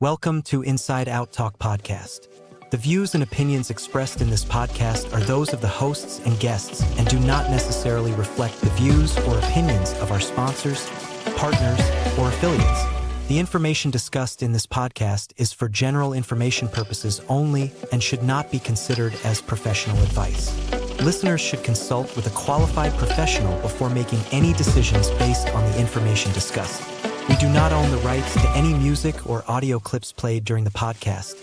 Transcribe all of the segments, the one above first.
Welcome to Inside Out Talk Podcast. The views and opinions expressed in this podcast are those of the hosts and guests and do not necessarily reflect the views or opinions of our sponsors, partners, or affiliates. The information discussed in this podcast is for general information purposes only and should not be considered as professional advice. Listeners should consult with a qualified professional before making any decisions based on the information discussed. We do not own the rights to any music or audio clips played during the podcast,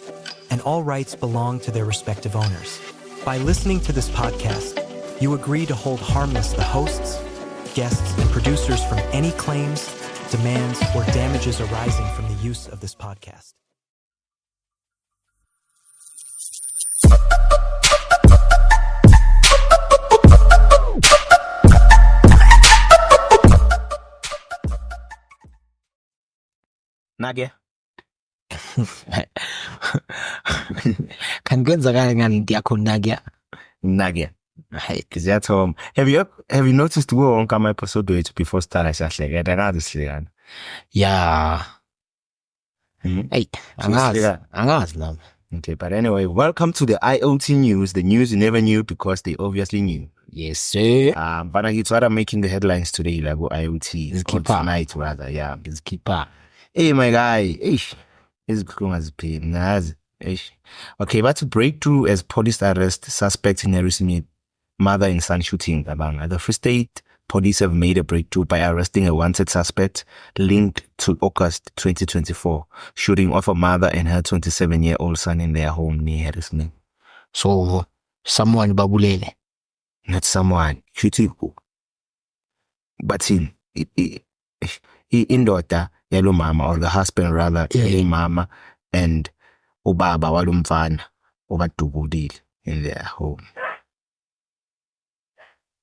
and all rights belong to their respective owners. By listening to this podcast, you agree to hold harmless the hosts, guests, and producers from any claims, demands, or damages arising from the use of this podcast. Nagia. Kan kwenzakala ngani yakho Nagia. Hey, Kizatom. Have you noticed we won't come episode wethu before start siyahleka akazi sihlekana? Yeah. Hey, angazi nami. Okay, but anyway, welcome to the IoT news, the news you never knew because they obviously knew. Yes, sir. But I started making the headlines today, like IoT. It's or tonight rather, yeah. It's keeper. Hey, my guy. It's going as pain. Okay, but breakthrough as police arrest suspect in Harrismith mother and son shooting. The Free State police have made a breakthrough by arresting a wanted suspect linked to August 2024 shooting of a mother and her 27-year-old son in their home near Harrismith. So, someone babulele. Not someone. Shooting. But indoda yalo mama, or the husband rather, yalo mama and ubaba walumfana obadubulile in their home.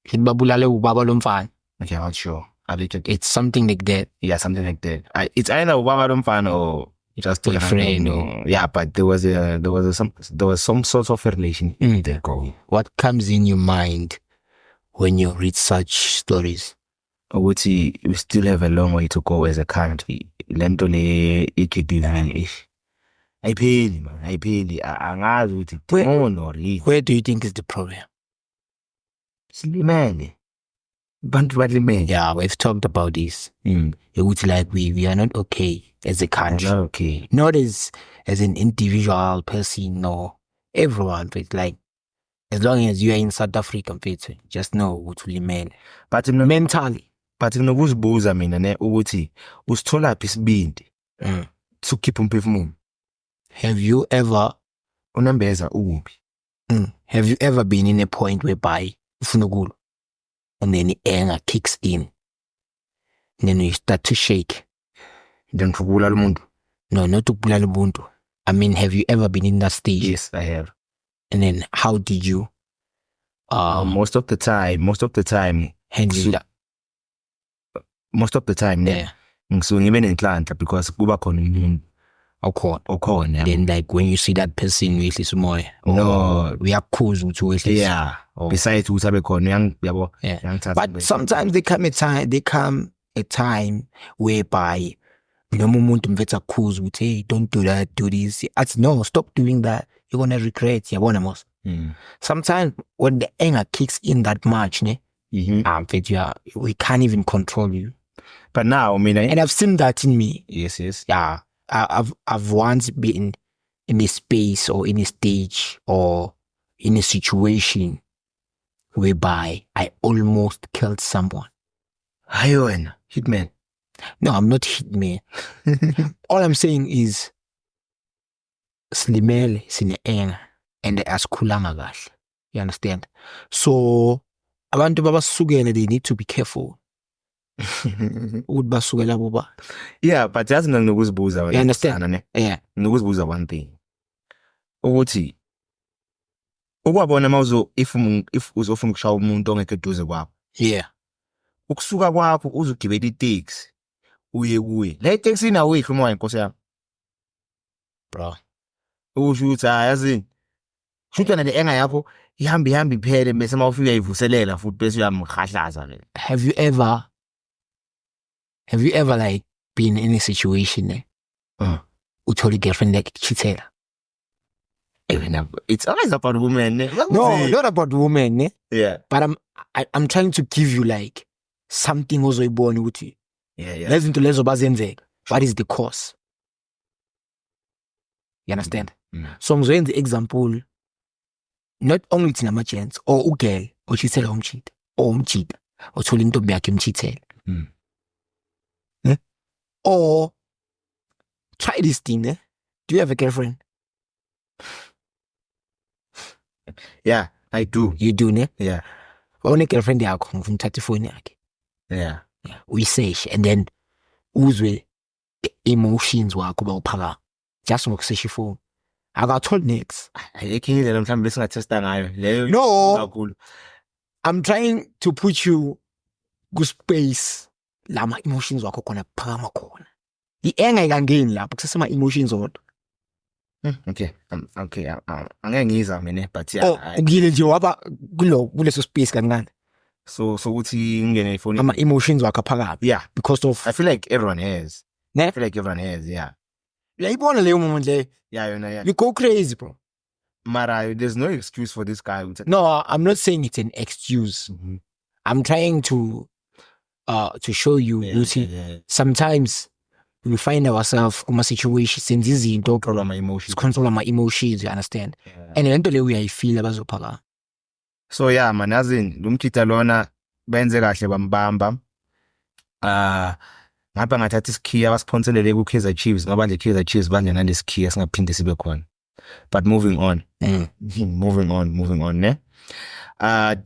Babulale ubaba lomfana. Okay, I'm not sure. It's something like that. Yeah, something like that. It's either ubaba lomfana or just a friend. Or... Yeah, but there was some sort of a relation there. What comes in your mind when you read such stories? We still have a long way to go as a country. Lento le ikidivani. Ayipheli man, ayipheli. Angazi ukuthi where do you think is the problem? Silimele. Bantu balimele. Yeah, we've talked about this. It's like we are not okay as a country. Not okay. Not as an individual person, no. Everyone, but like as long as you are in South Africa, just know ukuthi ulimele. But mentally. But ngikuzibuza mina ne ukuthi usithola phi isibindi to keep umphefumulo. Have you ever unambeza ukuphi? Have you ever been in a point whereby ufuna ukulo and then the anger kicks in and then you start to shake? Then ukubulala umuntu? No, not ukubulala umuntu. I mean, have you ever been in that stage? Yes, I have. And then how did you most of the time handle that? Most of the time, yeah. So even in Atlanta, because kuba khona umuntu okhona. Then like when you see that person wehlisa umoya. No, uyakhuza ukuthi wehlisa. Yeah. Besides ukuthi abe khona yabo. But sometimes they come a time whereby noma umuntu mfethu akhuza ukuthi hey, don't do that, do this. No, stop doing that. You're gonna regret. Yabona mos. Sometimes when the anger kicks in that much, we can't even control you. But now, I mean, and I've seen that in me. Yes. Yeah, I've once been in a space or in a stage or in a situation whereby I almost killed someone. Highway hitman. No, I'm not hitman. All I'm saying is slimele sine anger and asikhulanga kahle. You understand? So abantu babasukele, they need to be careful. Yeah, but that's not nokuzibuza. You understand? Yeah. Nokuzibuza one thing. Ukuthi ukwabona mawuzo if uzofuna ukushaya umuntu ongeke eduze kwakho. Yeah. Ukusuka kwakho uzogibela itaxi uye kuye. La itaxi ina uyihlo uma inkosi yami. Bro. Usho ukuthi yazini. Shutha na le enga yakho ihamba iphele bese mawufika ivuselela futhi bese uyamkhahlaza le. Have you ever like been in a situation uthole i-girlfriend like cheatela. It's always about women. No, not about women, ne? Yeah. But I'm trying to give you like something ozoyibona ukuthi Yeah. lezi zinto lezo bazenzeka. What is the cause? You understand? So ngizoyenza example not only thina ama-gents or ugirl ochithela umchita or umchita othola intombi yakhe imchithela. Or try this thing, eh? Do you have a girlfriend? Yeah, I do. You do, ne? Yeah. Une-girlfriend yakho ngifuna uthatha ifoni yakhe. Yeah. Uyisearch and then uzwe emotions wakho bawuphaka just ngokusearch ifoni. Akatholi next. Ayikho indlela mhlawumbe besingathesta ngayo leyo. No. Kakhulu. I'm trying to put you ku-space lama emotions wakho khona phakama khona. I-anger ikangeni lapho kusasema emotions odwa. Okay. Okay. Angeke ngizwa mina but Oh, yeah. ukile nje waba kuleso space kancane. So ukuthi ngene ifoni. Ama emotions wakho phakama. Yeah. Because of I feel like everyone has. Ne? I feel like everyone has, yeah. uyayibona leyo moment leyo. Yeah, yeah. You go crazy, bro. Mara, there's no excuse for this guy. No, I'm not saying it's an excuse. I'm trying to show you, you see, sometimes we find ourselves in a situation senze izinto Control my emotions. control my emotions, you understand? Yeah. And lento leyo uyayifeel abazophaka. So yeah, man, as in lumchita lona benze kahle bambamba. Ngapha ngathatha isikhiya abasponsorele ku Kaizer Chiefs ngoba nje Kaizer Chiefs banje nalesikhiya singaphinde sibe khona. But moving on. Moving on, ne?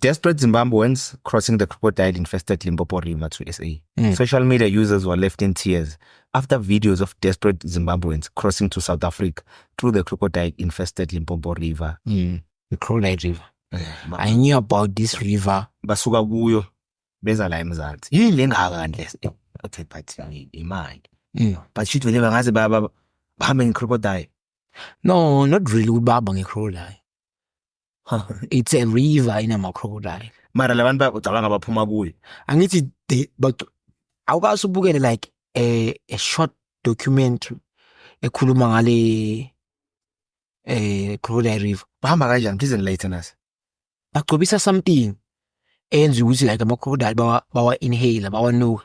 Desperate Zimbabweans crossing the crocodile infested Limpopo River to SA. Social media users were left in tears after videos of desperate Zimbabweans crossing to South Africa through the crocodile infested Limpopo River. The crocodile river. I knew about this river. Basuka kuyo beza la eMzansi. Yini lengakandle. Okay, but imali. But shit vele bangaze baba bahambe ngecrocodile. No, not really ubaba ngecrocodile. It's a river in a crocodile. Mara labantu bacabanga baphuma kuyo. Angithi but awukasubukele like a short documentary ekhuluma ngale crocodile river. Bahamba kanjani? Please enlighten us. Bagcobisa something enza ukuthi like ama-crocodile bawa inhale bawanuka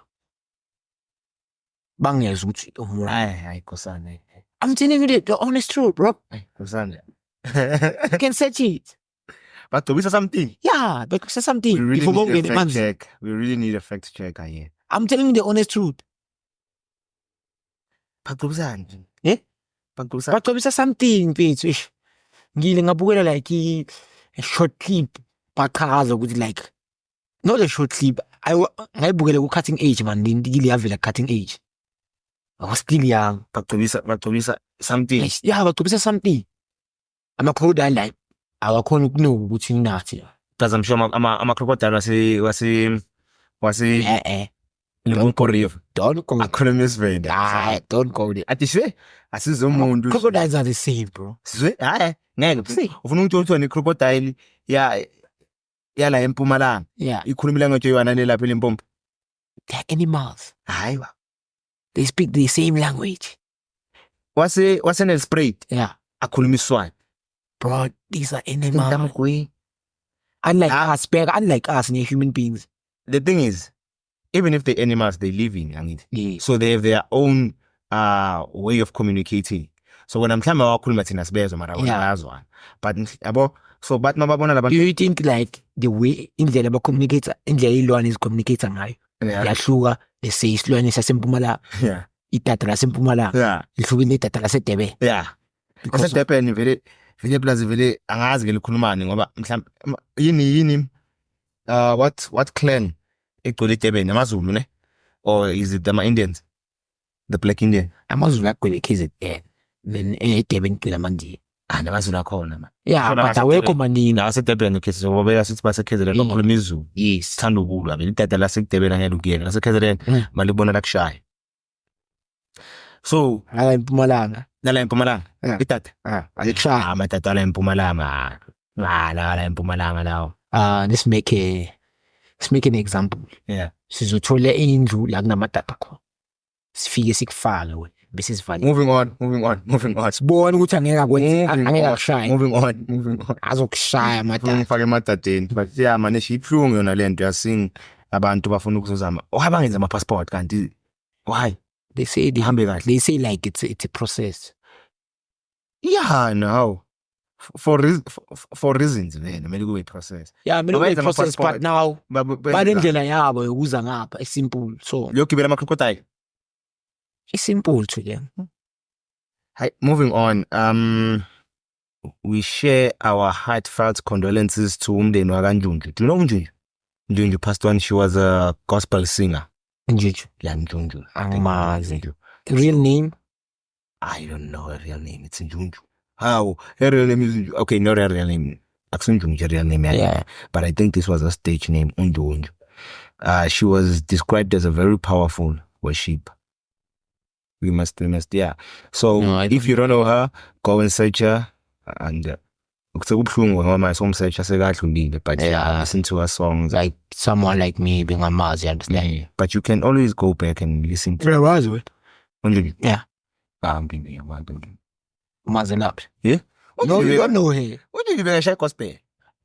bangeza ukuthi Hayi Nkosana. I'm telling you the honest truth, bro. Nkosana. You can search it. Bagcobisa something. Yeah, bagcobisa something. We really If you need a get fact manzi. check. We really need a fact check here. I'm telling you the honest truth. Bagcobisani? Eh? Bagcobisa. Bagcobisa something mfethu. Ish. Ngile ngabukela like a short clip bachaza ukuthi like not a short clip. Ngayibukela ku cutting age man, ngile yavela cutting age. I was still young. Bagcobisa something. Yeah, bagcobisa something. Ama-crocodile like awakhona ukunuka ukuthi nathi. Because I'm sure ama-crocodile wasi Limpopo River. Don't go. Akhulumis venda. Nah, don't go there. Athi shwe asizomuntu. Crocodiles are the same, bro. Sizwe hayi ngeke See. ufuna ukuthi uthiwa ne-crocodile ya la eMpumalanga Yeah, ikhulumile ngathi yona nelapha eLimpopo. they're animals. Hayi ba. They speak the same language. Wase Nelspruit Yeah, akhuluma iswati. bro, these are animals. Damgwe. Unlike us, they're human beings. The thing is, even if the animals they live in, angithi. Yeah. So they have their own way of communicating. So when I'm mhlamba wakhuluma thina sibezwa mara Yeah. bayazwana. But yabo so bathi mababona Do labantu you think like the way indlela ba-communicate, indlela iy'lwane zicommunicate ngayo yahluka lese isilwane sasempumalanga, yeah. idada lasempumalanga Yeah. lihlukile idada lasedebe. Yeah. Because of- Esedurban vele plaza vele angazi ke likhulumani ngoba mhlawumbe yini what clan egcwele eDurban amaZulu ne or is it the Indians, the Black Indian? amazulu agcwele KZN then edebe ngicela manje. NamaZulu akhona man. Yeah, Khona but ngase- awekho maningi. NaseDurban okay so babeka sithi baseKZN Yeah. bakhuluma isiZulu. Yes. Sithanda ukulwa vele idada laseDurban angeke ukuyena laseKZN malibona lakushaya. So Ala eMpumalanga. nala eMpumalanga Yeah. idada Alikushaya. amadada la eMpumalanga la eMpumalanga lawo. Let's make an example. Yeah. Sizothola indlu la kunamadada khona. Sifike sikufake we. bese sivalile. moving on. Sibona ukuthi angeke akwenze angeke akushaya. Moving on. Azokushaya madala. Ngifake emadadeni. But yeah, man, ibuhlungu yona lento yasinga abantu bafuna ukuzozama. Bangenza ama passport kanti why? They say Hambe kahle. they say like it's a process. Yeah, no. For reasons man, kumele kube process. Yeah, I mean Wenza it's a process ama-passport. but now But indlela yabo yokuza ngapha is simple. So yogibela ama crocodile. it's simple to them. Hi, moving on. We share our heartfelt condolences to umndeni wakaNjunju. Do you know Njunju? Njunju passed on. She was a gospel singer. Njuju. Yeah, Njunju. Amazi. Real name? I don't know her real name. It's Njunju. How? Her real name is Njunju. Okay, not her real name. Njunju, her real name. Yeah. But I think this was a stage name, Njunju. She was described as a very powerful worship. We must, yeah. So No, I if you don't know her, go and search her. And kubuhlungu ngoba somsearch asekadlulile, but Yeah. listen to her songs. Like someone like me being Amazi, you understand? Yeah. But you can always go back and listen to Njunju. Yeah. I'm thinking about it. Amazi up. Yeah? No, you don't know her. What did you bring a share gospel?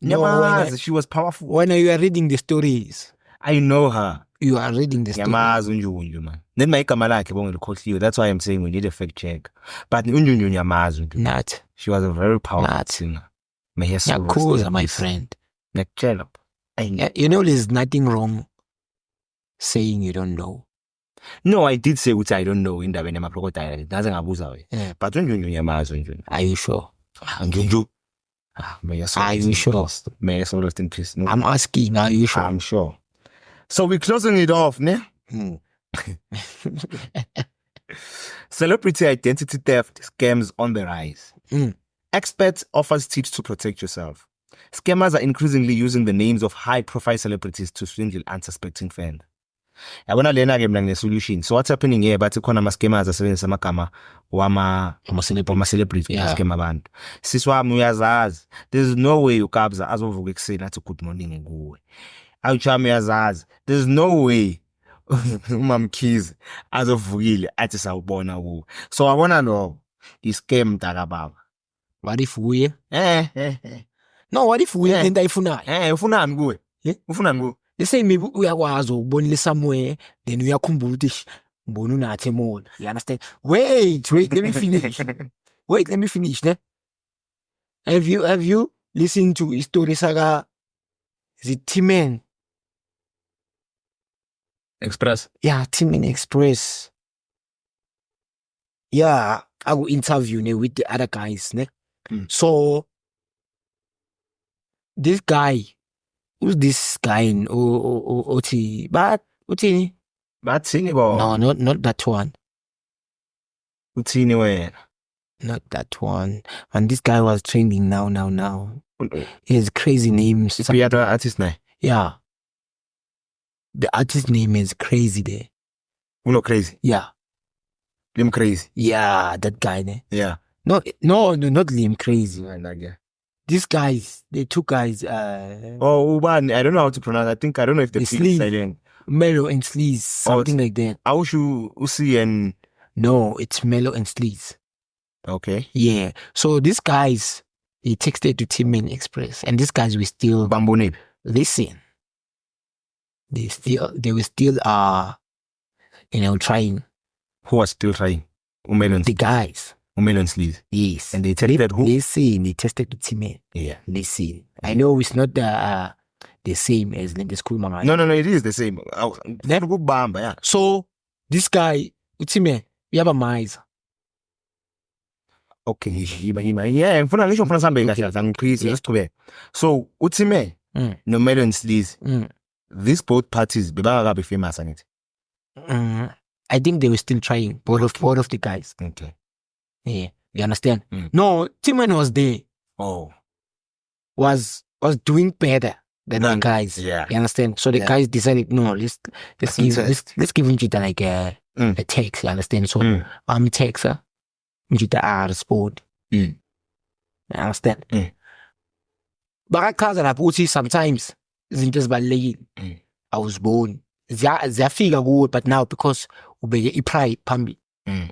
No, Nyamazi, she was powerful. When you are reading the stories, I know her. you are reading the stories. Nyamazi Unjunju, man. Then my igama lakhe bongilikholiwe. That's why I'm saying we need a fact check. But Unjunju Nyamazi Unjunju. Not. She was a very powerful Not. singer. May her soul rest Yakuza, in my peace. friend. Nakutshela. Yeah, you know, there's nothing wrong saying you don't know. No, I did say ukuthi I don't know indaba yama-crocodile. Naze ngabuza wena. Yeah. But Unjunju Nyamazi Unjunju. Are you sure? Unjunju. May her soul Are rest you in sure? peace. May her soul rest in peace. No, I'm asking, are you sure? I'm sure. So we're closing it off, ne? Hmm. Celebrity identity theft scams on the rise. Mm. Experts offers tips to protect yourself. Scammers are increasingly using the names of high-profile celebrities to swindle unsuspecting fans. Yabona lena ke mina ngine-solution. So what's happening here? Bathi khona ama-scammers asebenzisa amagama wama-celebrity Yeah. scam abantu. Sisi wami uyazazi. There's no way uKabza azovuka ekuseni athi good morning kuwe. Awuchami uyazazi. There's no way uMamkhize azovukile athi sawubona kuwe. So wabona lo i-scam mntaka baba. What if we? No, what if we Yeah. into ayifunayo? Ufunani kuwe? Yeah. Ufunani kuwe? They say maybe uyakwazi ukubonile somewhere then uyakhumbula ukuthi mbona unathi emall. You understand? Wait, let me finish. Wait, let me finish, ne? Have you listened to istory saka the Timen? Express. Yeah, Timen Express. Yeah, I will interview ne with the other guys, ne? Mm. So this guy, who's this guy in Oti? But Uthini? Bathini bo. No, not that one. Uthini wena? Not that one. And this guy was trending now. He has crazy names. Piatwa artist naye. Yeah. The artist name is crazy there. Uno crazy. Yeah. Lim crazy. Yeah, that guy there. Yeah. No, not Liam Crazy. Yeah. These guys, the two guys, Oh, Ubani, I don't know how to pronounce. I don't know if the The P is sleeve. silent. Mellow and Sleaze, something like that. Aushu Usi and No, it's Mellow and Sleaze. okay. Yeah. So these guys, he texted to Timen Express, and these guys were still Bamboo listen. They were still trying. who was still trying. Umelon The guys. sleeves. Yes. And they tested who? Listen, they tested to Timen. Yeah. Listen. I know it's not the same as the school mama. No, it is the same. Never go bamba, yeah. So this guy, Timen, we have a miser. Okay, yeah, ngifuna ngisho ngifuna sambe kahle zangiqhisa Yeah. sesichubeka. So uthime no Melon Sleaze, Mm. these both parties bebangakabi famous angithi. I think they were still trying. Both of the guys. Okay. Yeah. You understand? Mm. No, Timen was there. Oh. Was doing better than the guys. Yeah. You understand? So the Yeah. guys decided, no, let's give him Jita like a Mm. text. You understand? So Mm. I'm texter. Jita respond. Mm. You understand? Mm. Bakachaza lapho ukuthi sometimes izinto ezibalekile. Mm. I was born. Ziyafika kuwe, but now because ubeke i-pride phambili. Mm.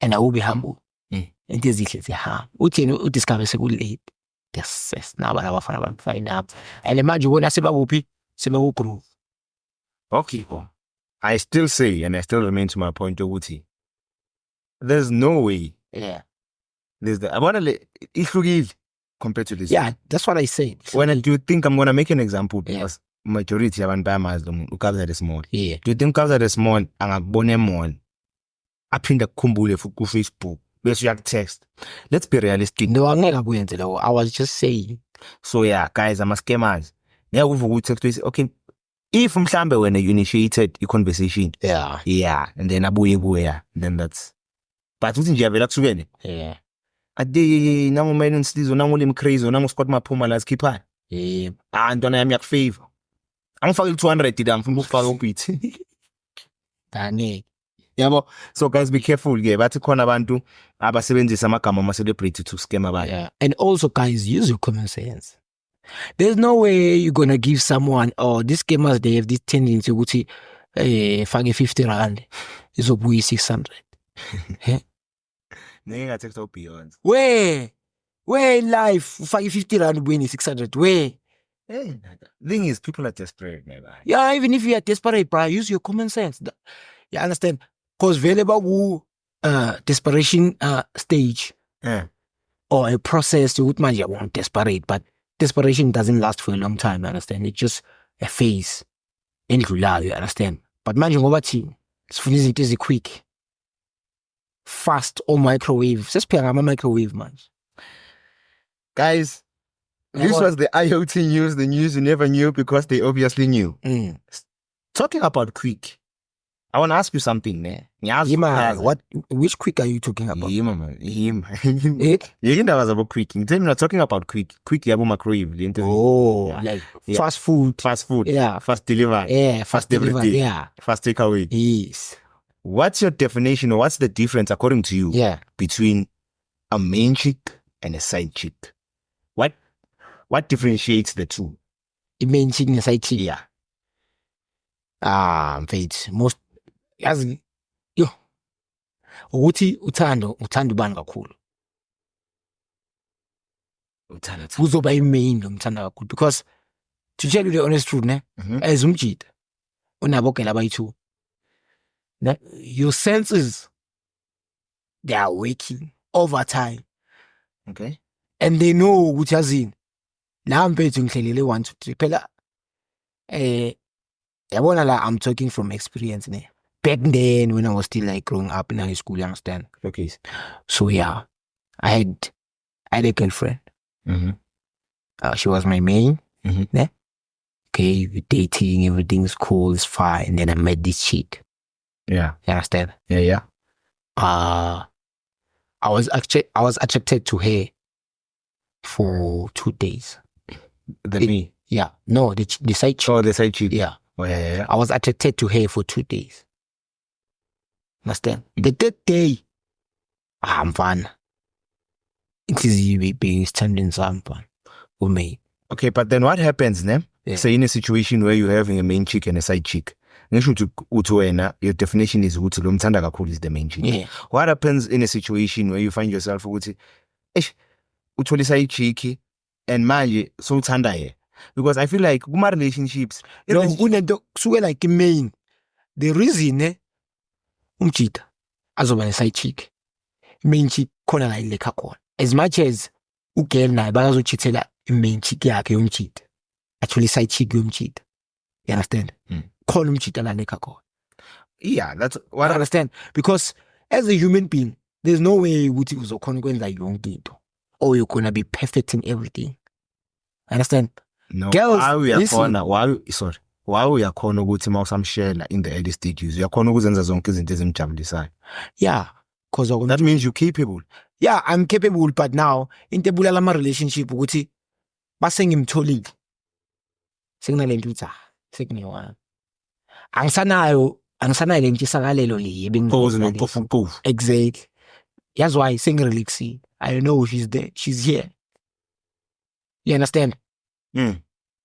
and I will be humble. Mm. Into ezihle ziyahamba. Uthi yena udiscover sekulate. Yes, naba abafana bafine up. And manje ubona sebakuphi? Sebakugroove. Okay. I still say, and I still remain to my point, ukuthi there's no way. Yeah. I want to ihlukile compared to this. Yeah, that's what I said. Do you think I'm gonna make an example? Yeah. Because majority yabantu bayamazi lo muntu ukabza the small. Yeah. Do you think ukabza the small angakubona emall aphinda kukhumbule futhi ku Facebook bese uyakutext? Let's be realistic. No, angeke akuyenze lo. I was just saying. So yeah, guys, I'm a scammers. Ngeke uvuka utext uthi okay, if mhlambe wena you initiated a conversation. Yeah. And then abuye kuya, then that's. But uthi nje yavela kusukene. Yeah. Ade nangu man nsizwe nangu lim crazy nangu Scott Maphuma la skipha. Yeah. Ntwana yami yakufavor. Angifake 200 dida ngifuna ukufaka ubeat. Dani. Yabo. So guys, be careful ke bathi khona abantu abasebenzisa amagama ama celebrity to scam abantu. Yeah. And also guys, use your common sense. There's no way you're gonna give someone these gamers they have this tendency ukuthi fake 50 rand izobuya 600. Nenge ngatext Beyonce. Where in life ufake 50 rand ubuye 600 where? Hey, thing is people are desperate, man. Yeah, even if you are desperate, bro, use your common sense. You understand? Cause available desperation stage or a process you would you want desperate, but desperation doesn't last for a long time, you understand? It's just a phase. Endlulayo, you understand? But manje ngoba thina sifuna izinto ezi-quick, fast or microwave. Sesipheka ngama-microwave manje. Guys, this was the IoT news, the news you never knew because they obviously knew. Talking about quick, I want to ask you something, man. Which quick are you talking about? You was about quick. Tell me not talking about quick. Quick yabo microwave. Like fast food. Fast food. Yeah. Fast deliver. Yeah. Fast everything. Yeah. Fast takeaway. Yes. What's your definition or what's the difference according to you between a main chick and a side chick? What differentiates the two? A main chick and a side chick? Yeah. Mfethu, most yazi ukuthi uthanda ubani kakhulu. Uzoba i-main lo mthanda kakhulu because to tell you the honest truth as umjida unabo ke labayi-2. Your senses, they are working over time. Okay. And they know ukuthi yazini la mfethu ngihlelele 1 2 3 phela yabona la I'm talking from experience back then when I was still like growing up in high school, you understand? Okay. So yeah, I had a girlfriend. She was my main. Okay, we're dating, everything's cool, it's fine. And then I met this chick. Yeah. You understand? Yeah. I was attracted to her for 2 days. Me? Yeah. No, the side chick. Oh, the side chick. Yeah. Oh, yeah. I was attracted to her for 2 days. Understand? The third day, I'm fine. It is you being standing something for me. Okay, but then what happens, ne? Yeah. Say in a situation where you're having a main chick and a side chick. Your definition is ukuthi lo mthanda kakhulu is the main chick. Yeah. What happens in a situation where you find yourself ukuthi uthole side chick and manje so uthanda ye? Because I feel like kuma relationships kunento kusuke like main. The reason umjida azoba ne-side chick, main chick khona la ilekha khona. As much as ugirl naye bakazochithela i-main chick yakhe yomjida, actually side chick yomjida. You understand? Khona umjida la lekha khona. Yeah, that's what I understand. Because as a human being, there's no way ukuthi uzokhona ukwenza yonke into or you're gonna be perfect in everything. Understand? No. Girls, Why uyakhona ukuthi mawusamshela in the early stages uyakhona ukuzenza zonke izinto ezimjabulisayo? Yeah, because that means you're capable. Yeah, I'm capable, but now into ebulala ama relationship ukuthi base ngimtholile sekunalento uthi sekunewana angisanayo lento isakalelo le bengiqofu. Exactly. That's why sengirelaxile. I don't know she's there, she's here. You understand?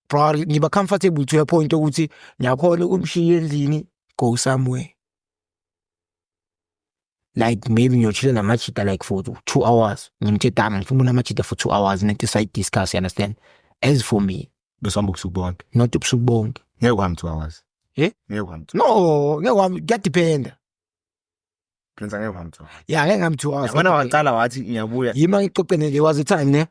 Bro, ngiba comfortable to a point ukuthi ngiyakhona ukumshiya endlini, go somewhere. like maybe ngiyotshila namachita like for 2 hours. Ngimtshela ngifuna namachita for 2 hours nethi side discuss, you understand? As for me, besihamba ubusuku bonke. not ubusuku bonke. Ngeke uhambe 2 hours. Eh? Ngeke uhambe. No, ngeke wami kuyadependa. Prince ngeke uhambe 2 hours. Yeah, ngeke ngami 2 hours. Yabona waqala wathi ngiyabuya. Yima ngixoxene there was a time ne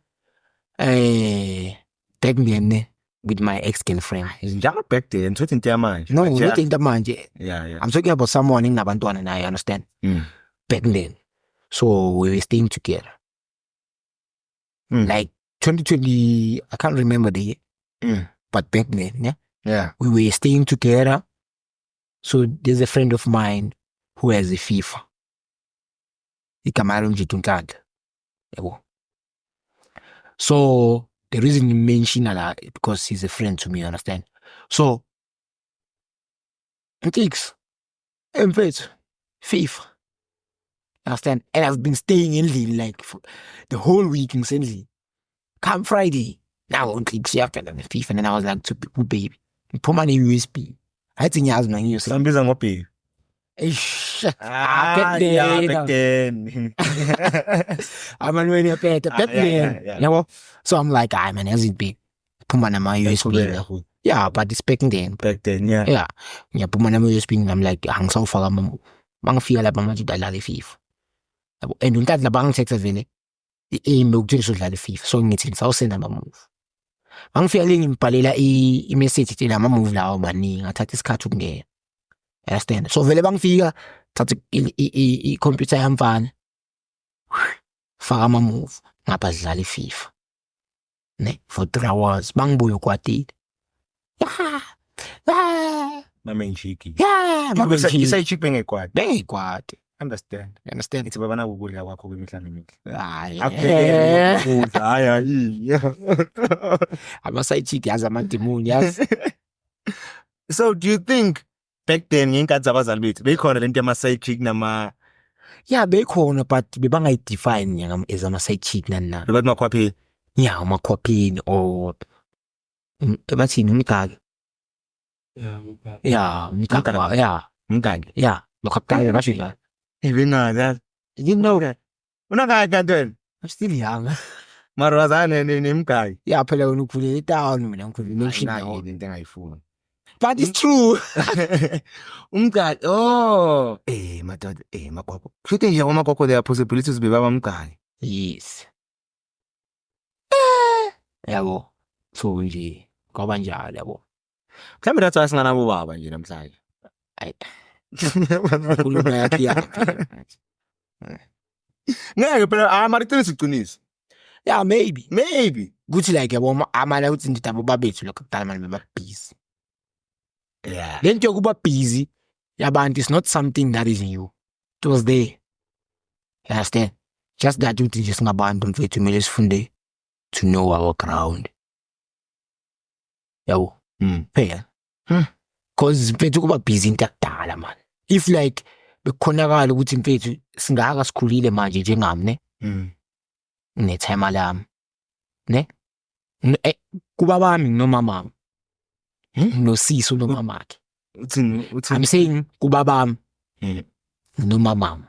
back then ne with my ex-girlfriend. Njalo back then uthi into yamanje. No, not into manje. Yeah. I'm talking about someone enginabantwana naye, you understand? Back then. So we were staying together. Like 2020, I can't remember the year. But back then, yeah, we were staying together. So there's a friend of mine who has a FIFA. Igama nje Tunkanda. Yabo. So the reason you mention that because he's a friend to me, you understand? So Ntix, mfethu, FIFA. Understand? And I've been staying in Lille like for the whole week in Lille. Come Friday, now on Ntix after the FIFA, and then I was like to people, baby, put my USB. I think I was my USB. Sambiza ngophi? Back then. I'm on radio better back then. Yeah. You know? So I'm like, man, as it be, put my USB. Yeah, but it's back then. Back then, yeah. Yeah, put my USB. I'm like, hang so far, mang feel like I'm not dala FIFA. And don't la bang text vele. The aim of just la FIFA. So ngithi sawusenda ama move. Mang feeling impalela I message ila ama move lawo maningi ngathatha isikhathi ukungena. Understand? So vele bangifika thatha I computer yamfana. Faka ama move ngapha sidlala iFIFA. Ne for 3 hours bangibuye kwatile. Mama ngishiki. Yeah, mama Isaychik bengekwadi. bengikwati. Understand. You understand? Ithi baba nakukudla kwakho kwemihla nemihle. Hayi. Hayi. Ama-side chick yazi amadimoni yazi. So do you think back then ngenkathi zabazali bethu beyikhona lento yama-side chick nama Yeah, bekhona but bebangayidefine as ama-side chick nani. bebathi makhwaphi? Yeah, umakhwapheni or bathini umgaki. Yeah, umgaki. Yeah. Mngaki. Yeah, makhwapheni basho njalo. Ibingazi. You know that. Unakaki kanti wena? I'm still young. Mara wazana nemgaki. Yeah, phela wena ukhulela town mina ngikhulela Nayo eShini. into engayifuni. But it's true. Umgaki. Oh, madoda, makwakho. Futhi nje ngomakwakho there are possibilities bebaba umgaki. Yes. Yabo. So nje kwaba njalo yabo. Mhlawumbe that's why singanabo baba nje namhlanje. Ayi. Khuluma yakhe. Ngeke phela mara iqiniso iqiniso. Yeah, maybe. Maybe. Kuthi like yabo amala uthi ndida babethu lokho kudala manje beba busy. Yeah. Lento yokuba busy yabantu is not something that is new. It was there. You understand? Just that uthi nje singabantu mfethu kumele sifunde to know our ground. Yabo. Phela. Cause mfethu kuba busy into yakudala man. If like bekukhonakala ukuthi mfethu singaka sikhulile manje njengami ne. Ne time lami. Ne? Kuba bami nomama. Nosisi nomamakhe. Uthini? I'm saying kuba bami nomama.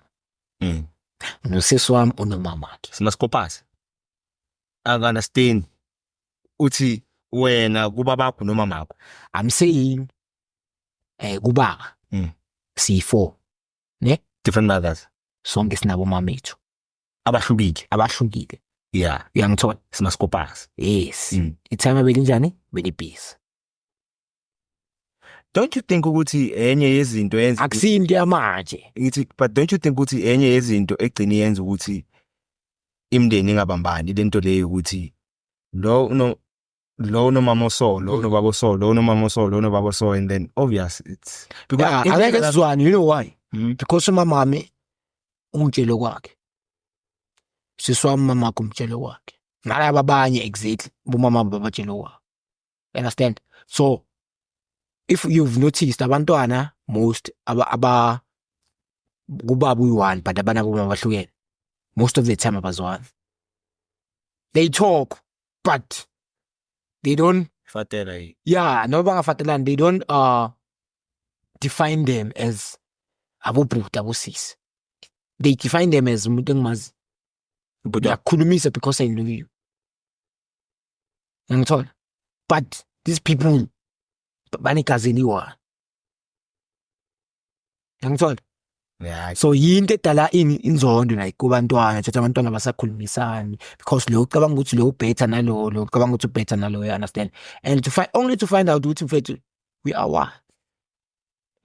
Nosisi wami unomamakhe. Simaskopasi. I understand. Uthi wena kuba bakho noma makho. I'm saying kuba C4 ne Different mothers. sonke sinabo mamethu Abahlukile. yeah uyangithola Simaskopasi. yes ithama belinjani belibhisi Don't you think ukuthi enye yezinto yenza akusinto yamanje ngithi but don't you think ukuthi enye yezinto egcina yenza ukuthi imndeni ingabambani lento leyo ukuthi lo mama so lo no baba so lo no mama so lo no baba so and then obvious it's because angeke sizwane you know why because umamami umtshelo kwakhe siswa mama kumtshelo kwakhe nalabo abanye exactly bomama babatshelo kwakhe understand so if you've noticed abantwana most aba kubaba uyi1 but abana bomama bahlukene most of the time abazwana they talk but they don't fatela yeah no bangafatelani they don't define them as abobhuti abosisi they define them as umuntu engimazi. But Ngiyakhulumisa because I know you. Ngithola. But these people banegazi eliwa. Ngithola. yeah, So yinto edala inzondo like kubantwana thatha abantwana basakhulumisani because lo ucabanga ukuthi lo better nalo lo ucabanga ukuthi better nalo, you understand, and to find out ukuthi mfethu we are one.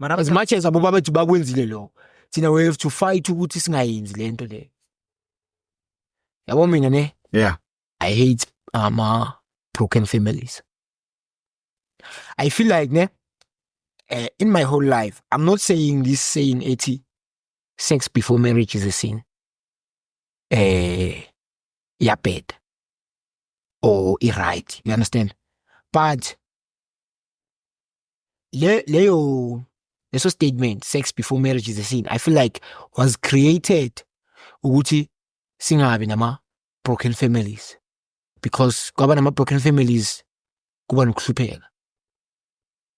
As much as abo babethu bakwenzile lo, thina we have to fight ukuthi singayenzi lento le. Yabo mina ne, yeah, I hate broken families. I feel like ne, in my whole life, I'm not saying this saying 80 sex before marriage is a sin. Yeah, bad or right. You understand? But leso statement, sex before marriage is a sin, I feel like was created ukuthi singabi nama broken families, because kwaba nama broken families kuba nokuhlupheka.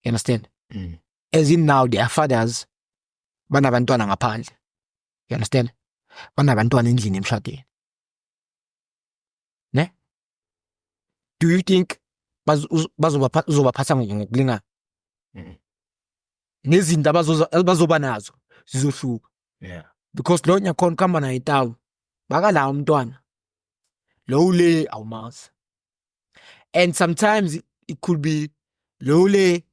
You understand? As in now, their fathers banabantwana ngaphandle. You understand? Banabantwana endlini emshadweni. Ne? Do you think bazobaphatha ngokulingana? Nezinto abazoba nazo zizohluka. yeah, Because lo nyakhona kuhamba naye itawu bakala umntwana lo ule awumazi. And sometimes it could be lo ule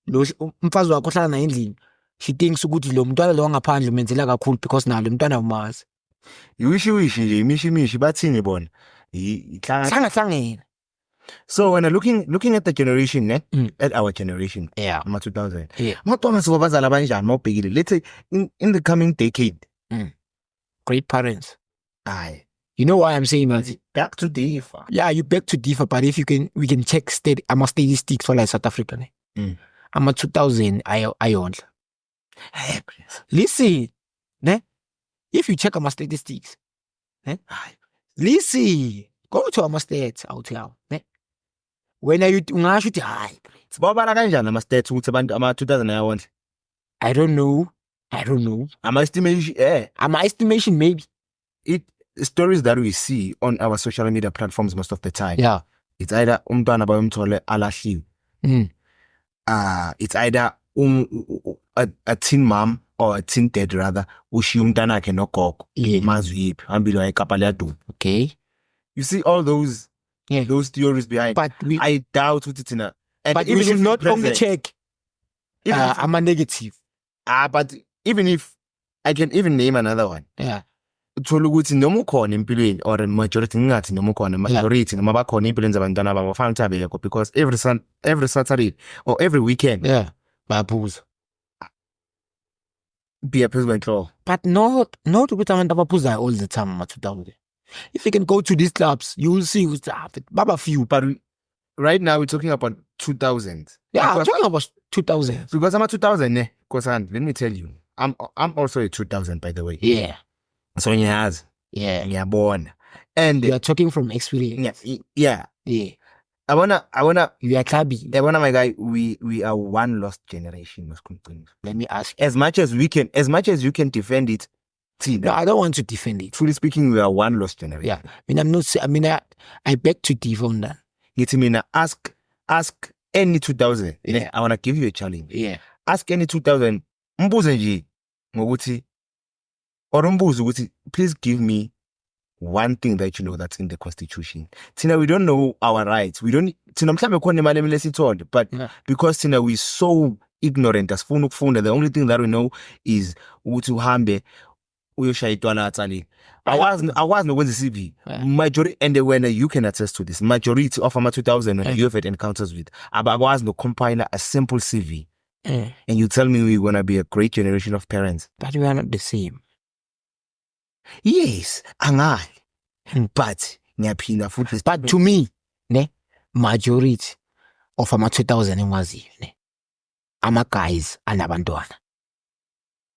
lo umfazi wakho ohlala naye endlini, she thinks ukuthi lo mntwana lo ngaphandle umenzela kakhulu because nalo umntwana umazi. wishi nje imishi bathini bona Hlangana. so when looking at the generation at our generation, Yeah. ama 2000, Yeah. maqoma sibo bazala banjani mawubhekile, let's say in the coming decade. Great parents. Aye, You know why I'm saying that? back to differ. Yeah, you beg to differ, but if we can check statistics for like South Africa. Ne? I'm a 2000 ayondla. Hey, Listen, ne? If you check our statistics, ne? Listen, go to our stats out here. Ne? When are you ungasho uthi hayi, babala kanjani ama stats ukuthi abantu ama 2000 ayawondla? I don't know. Ama estimation, My estimation maybe. Stories that we see on our social media platforms most of the time. Yeah. It's either umntwana bayomthole alahliwe. It's either a teen mom or a teen dad rather ushiya umntana wakhe nogogo. Yeah. Mazwi yiphi hambile wayekapa leyaduma. Okay. You see all those theories behind. But I doubt ukuthi thina. But we should not only check I'm a negative. But even if I can even name another one. Yeah. Uthola ukuthi noma ukhona empilweni or majority ngingathi noma ukhona majority noma bakhona empilweni zabantwana babo fanele ukuthi abekho, because every Saturday or every weekend Yeah. Bayaphuza. be phezu kwenhloko. But not ukuthi abantu abaphuzayo all the time ama 2000. If you can go to these clubs, you will see ukuthi baba few. But right now we're talking about 2000. Yeah, I'm because, talking about 2000. because I'm a 2000 Kosan, let me tell you, I'm also a 2000 by the way. Yeah. So ngiyazi, Yeah. ngiyabona. And You are talking from experience. yeah. Yeah. I wanna You are clubby. my guy, we are one lost generation. Let me ask you. As much as you can defend it, No, I don't want to defend it. truly speaking, we are one lost generation. Yeah. I'm not saying, I beg to differ on that. Ngithi mina ask any 2000. Yeah. I wanna give you a challenge. Yeah. Ask any 2000. Mbuze nje ngokuthi or umbuze ukuthi please give me one thing that you know that's in the constitution. Tina, we don't know our rights. We don't tina mhlambe khona imali emele sithole, but because tina we so ignorant asifuna ukufunda, the only thing that we know is ukuthi uhambe uyoshaya itwala atsalini. Awazi nokwenza CV. Majority, and when you can attest to this, majority of ama 2000 when you have had encounters with, abakwazi nokucompile a simple CV. And you tell me we're gonna be a great generation of parents. But we are not the same. Yes, angali. But ngiyaphinda futhi. But to me, ne, majority of ama 2000 engiwaziyo, ne, ama guys anabantwana.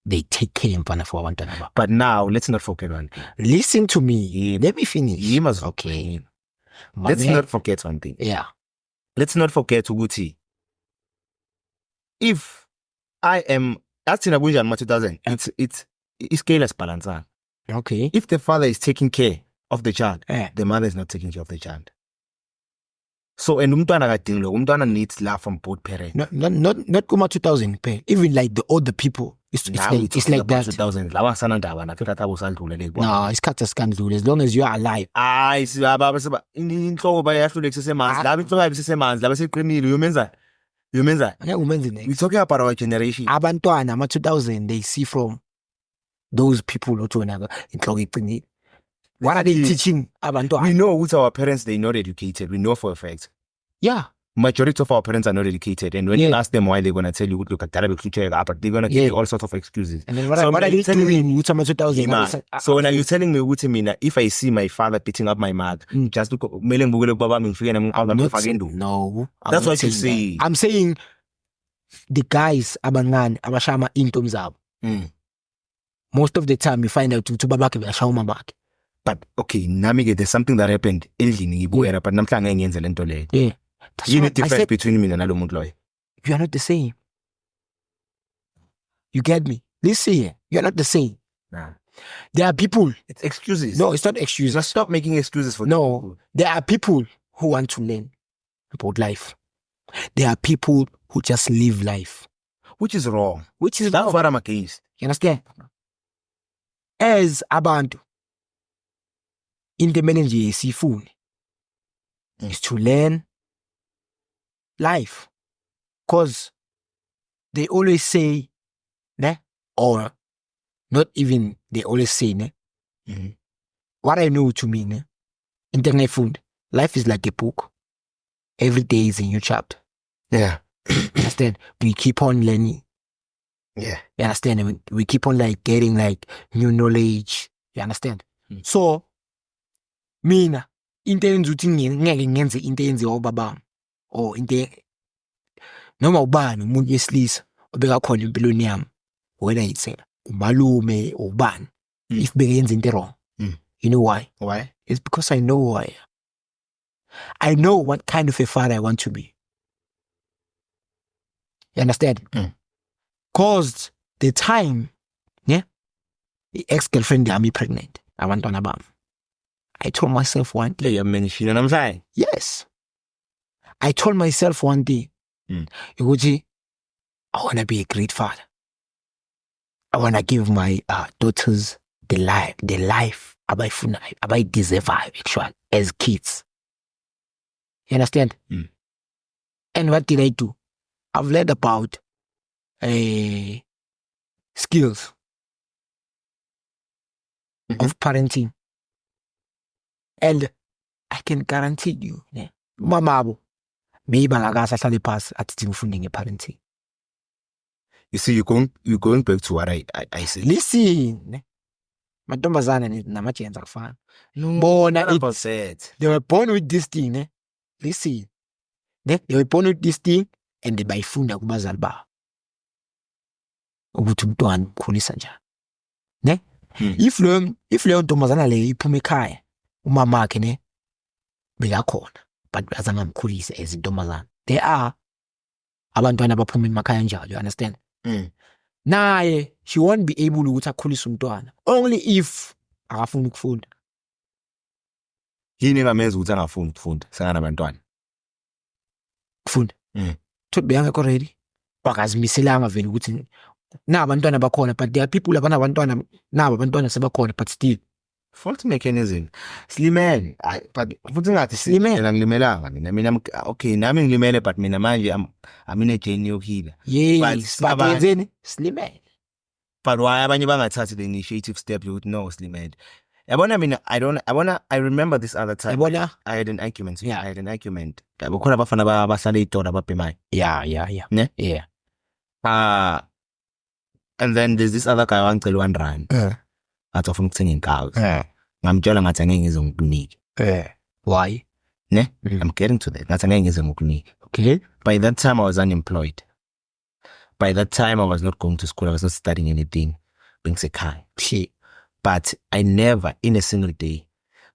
They take care mfana for abantwana babo. But now let's not forget one thing. Listen to me. Let me finish. You must. Okay. Let's not forget one thing. Yeah. Let's not forget ukuthi if I am that's in Abuja in 2000, Iskele asibhalansana. Okay. If the father is taking care of the child, Yeah. the mother is not taking care of the child. So, and umntwana akadingi lokho. Umntwana needs love from both parents. Not kuma 2000 pay. Even like the older people, it's Now like, it's like that. 2000. Lawa sanandaba na fika tabo sandlule le. No, isikhathi asikandluli as long as you are alive. Hayi sibaba seba inhloko bayahlule kusesemanzi. Laba inhloko yabe isesemanzi, laba seqinile. Uyomenza. Angeke umenze next. We talking about our generation. Abantwana ama 2000 they see from those people othi wena inhloko iqinile. What are they teaching We abantwana? know what our parents, they're not educated. We know for a fact. Yeah. Majority of our parents are not educated. And when you Yeah. ask them why, they're going to tell you, look at that, but they're going to give you all sorts of excuses. And then what, So what are when they you're telling me- doing with ama 2000? Ima. So when you're telling me, Uti Mina, if I see my father beating up my mother, just look, meleng bugele baba mingfike na I'm mngqaba not mfakendo. no. I'm That's not what you saying say. that. I'm saying the guys abancane abashama intombi zabo. Most of the time you find out ukuthi babakhe bayashaya umamakhe. But okay, nami there's something that happened endlini ngibuyela, but namhlanje ngiyenze lento leyo. Yeah. That's Yini what I difference said. between mina nalo muntu loyo? You are not the same. You get me? Listen here. You are not the same. Nah. There are people. It's excuses. No, it's not excuses. Just stop making excuses for No. people. There are people who want to learn about life. There are people who just live life. Which is wrong. Which is That's wrong. what I'm against. You understand? As abantu into emele nje siyifune is to learn life. Cause they always say, ne? Or not even they always say, ne? Mhm. What I know to me, ne? Internet food. Life is like a book. Every day is a new chapter. Yeah. Understand? We keep on learning. Yeah. You understand? And we keep on like getting like new knowledge. You understand? Mm. So, mina, into eyenza ukuthi ngeke ngenze into eyenziwa ubabami. Or into noma ubani umuntu wesilisa obeka khona empilweni yami. Whether it's umalume or ubani. Mm. If beyenza into wrong. Mm. You know why? Why? It's because I know who I am. I know what kind of a father I want to be. You understand? Mm. Caused the time, yeah, the ex-girlfriend got me pregnant. I went on about. I told myself one day, Yeah, mention I'm saying. yes. I told myself one day, Mm. Yuguji, I want to be a great father. I want to give my daughters the life I deserve actually as kids. You understand? Mm. And what did I do? I've learned about skills of parenting. And I can guarantee you, yeah, mamabo, maybe bangakasahlale phasi athi ngifunde ngeparenting. You see, you're going back to what I said. Listen, ne? Mantombazane namajenzi akufana. No, Bona what about it's- that? They were born with this thing, ne? Listen. Ne? They were born with this thing and they bayifunda kubazali babo. Ukuthi umntwana umkhulisa njani. Ne? Hmm. If leyo ntombazana leyo iphuma ekhaya, umama wakhe ne bekakhona, but azange amkhulise as intombazana. There are abantwana abaphuma emakhaya njalo, you understand? Mm. Naye she won't be able ukuthi akhulise umntwana only if akafuna ukufunda. Yini engamenza ukuthi angafuni ukufunda senganabantwana? Kufunda. Mm. Thothi beyangekho ready. Bakazimiselanga vele ukuthi abantwana bakhona, but there are people abanabantwana abantwana sebakhona but still Fault mechanism. Slimele. But futhi ngathi Slimele. mina ngilimelanga mina okay nami ngilimele but mina manje I'm in a journey yokuheal. yes, but abanye- yenzeni slimele. But why abanye bangathathi the initiative step yokuthi no slimele. Yabona mina I remember this other time. Yabona? I had an argument. Yeah. I had an argument. Bakhona abafana bahlala itora babhemayo. Yeah. Ne? Yeah. And then there's this other guy wangicela 1 rand. Athi afuna ukuthenga inkawu. Ngamtshela ngathi angeke ngize ngikunike. Why? Ne? Mm. I'm getting to that. Ngathi angeke ngize ngikunike. Okay. By that time I was unemployed. By that time I was not going to school. I was not studying anything. Bengisekhaya. Shit. But I never in a single day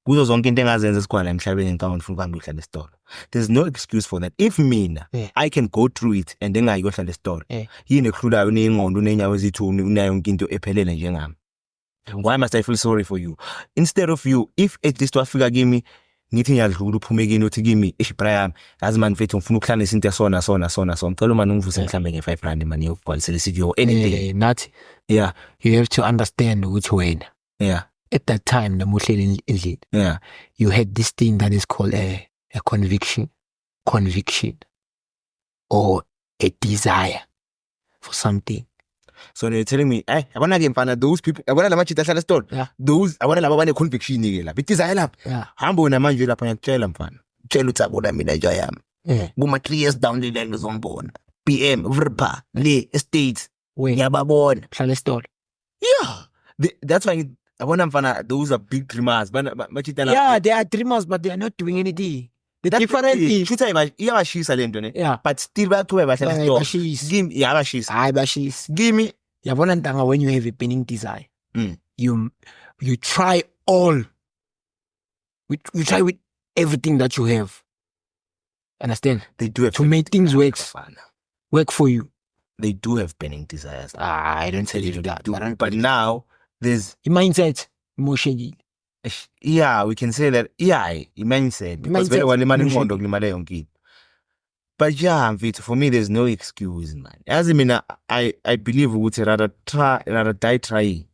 kuzo zonke into engazenza esikhona emhlabeni ngicabanga ufuna ukuhamba uyohlala esitolo. There's no excuse for that. If mina Yeah. I can go through it and then ngayohlala esitolo. Yeah. Yini ekuhlulayo unengqondo unenyawo ezithu unayo yonke into ephelele njengami. Why must I feel sorry for you? Instead of you, if at least wafika kimi ngithi ngiyadlula uphume kini uthi kimi Brian yazi man mfethu ngifuna ukuhlala izinto sona ngicela manje ungivuse mhlambe nge5 man yokubhalisela isiviyo anything. Not. Yeah. You have to understand which way. Yeah. At that time, the Muslim elite. Yeah. You had this thing that is called a conviction, or a desire for something. So you're telling me, I wanna get mfana those people, I wanna la machita hlala store. Yeah. Those I wanna laba bane conviction ke lapha. Desire lapha. Yeah. Hambo na manje lapha ngiyakutshela mfana. Tshela uthi abona mina nje yami. Yeah. Kuma 3 years down the line ngizombona. PM Vrpa le estates. When Ngiyababona. Hlala store. Yeah. That's why I wanna mfana those are big dreamers. Machita lapha. Yeah, they are dreamers, but they are not doing anything. The different thing. Shutha iyabashisa lento ne. Yeah. But still bayaqhubeka bahlala store. Bashisa. Give me iyabashisa. Hayi bashisa. Give me. Yabona ntanga, when you have a burning desire, Mm. you try all. You try with everything that you have. Understand? They do have To make things work for you. They do have burning desires. I don't tell you that. But now there's Mindset, emotion. yeah, we can say that mindset. Because very well ingqondo kulimala yonke into. But yeah, mfethu, for me there's no excuse, man. As I mean, I believe ukuthi rather die trying.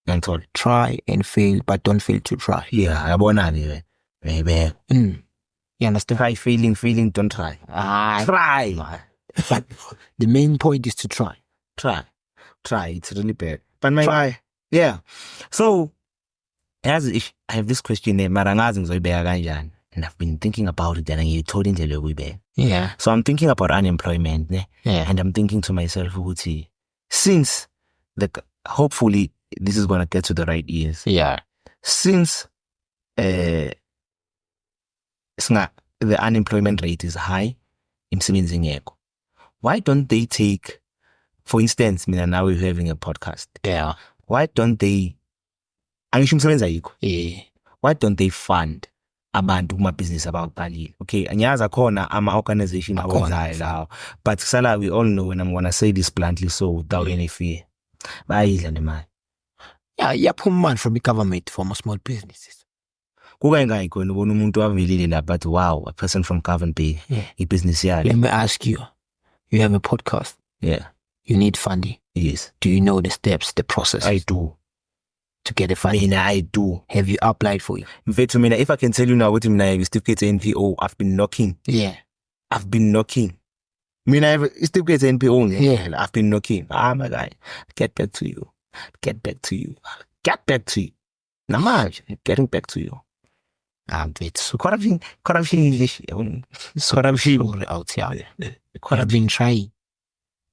Ngiyangithola. Try and fail, but don't fail to try. Yeah, yabona ke baby. You understand? Try failing, don't try. Try, man. But the main point is to try. Try. It's really bad. But my guy, yeah. So, as I have this question there, mara ngazi ngizoyibeka kanjani. And I've been thinking about it and I told indlela yokuyibeka. Yeah. So I'm thinking about unemployment, ne? Yeah. And I'm thinking to myself, ukuthi, since hopefully this is gonna get to the right ears. Yeah. Since the unemployment rate is high, imisebenzi ngekho. Why don't they take, for instance, mina now we're having a podcast. Yeah. Why don't they, angisho imisebenzi ayikho. Yeah. Why don't they fund abantu kuma-business abawuqalile? Okay, ngiyazi akhona ama-organization awenzayo lawo, but kusala we all know, and I'm gonna say this bluntly so without any fear, bayidla nemali. Yeah, iyaphuma imali from the government for small businesses. Kuka engayi khona ubona umuntu wavelile lapha but wow, a person from Govan Bay, i-business yakhe. Let me ask you, you have a podcast. Yeah. You need funding. Yes. Do you know the steps, the process? I do. To get the funding? I do. Have you applied for it? Mfethu mina, if I can tell you now, I have a certificate NPO, I've been knocking. Yeah. I've been knocking. I have a certificate NPO. Yeah. I've been knocking. My guy, get back to you. Now, man, getting back to you. It's Corruption English. Corruption out here. I've been trying.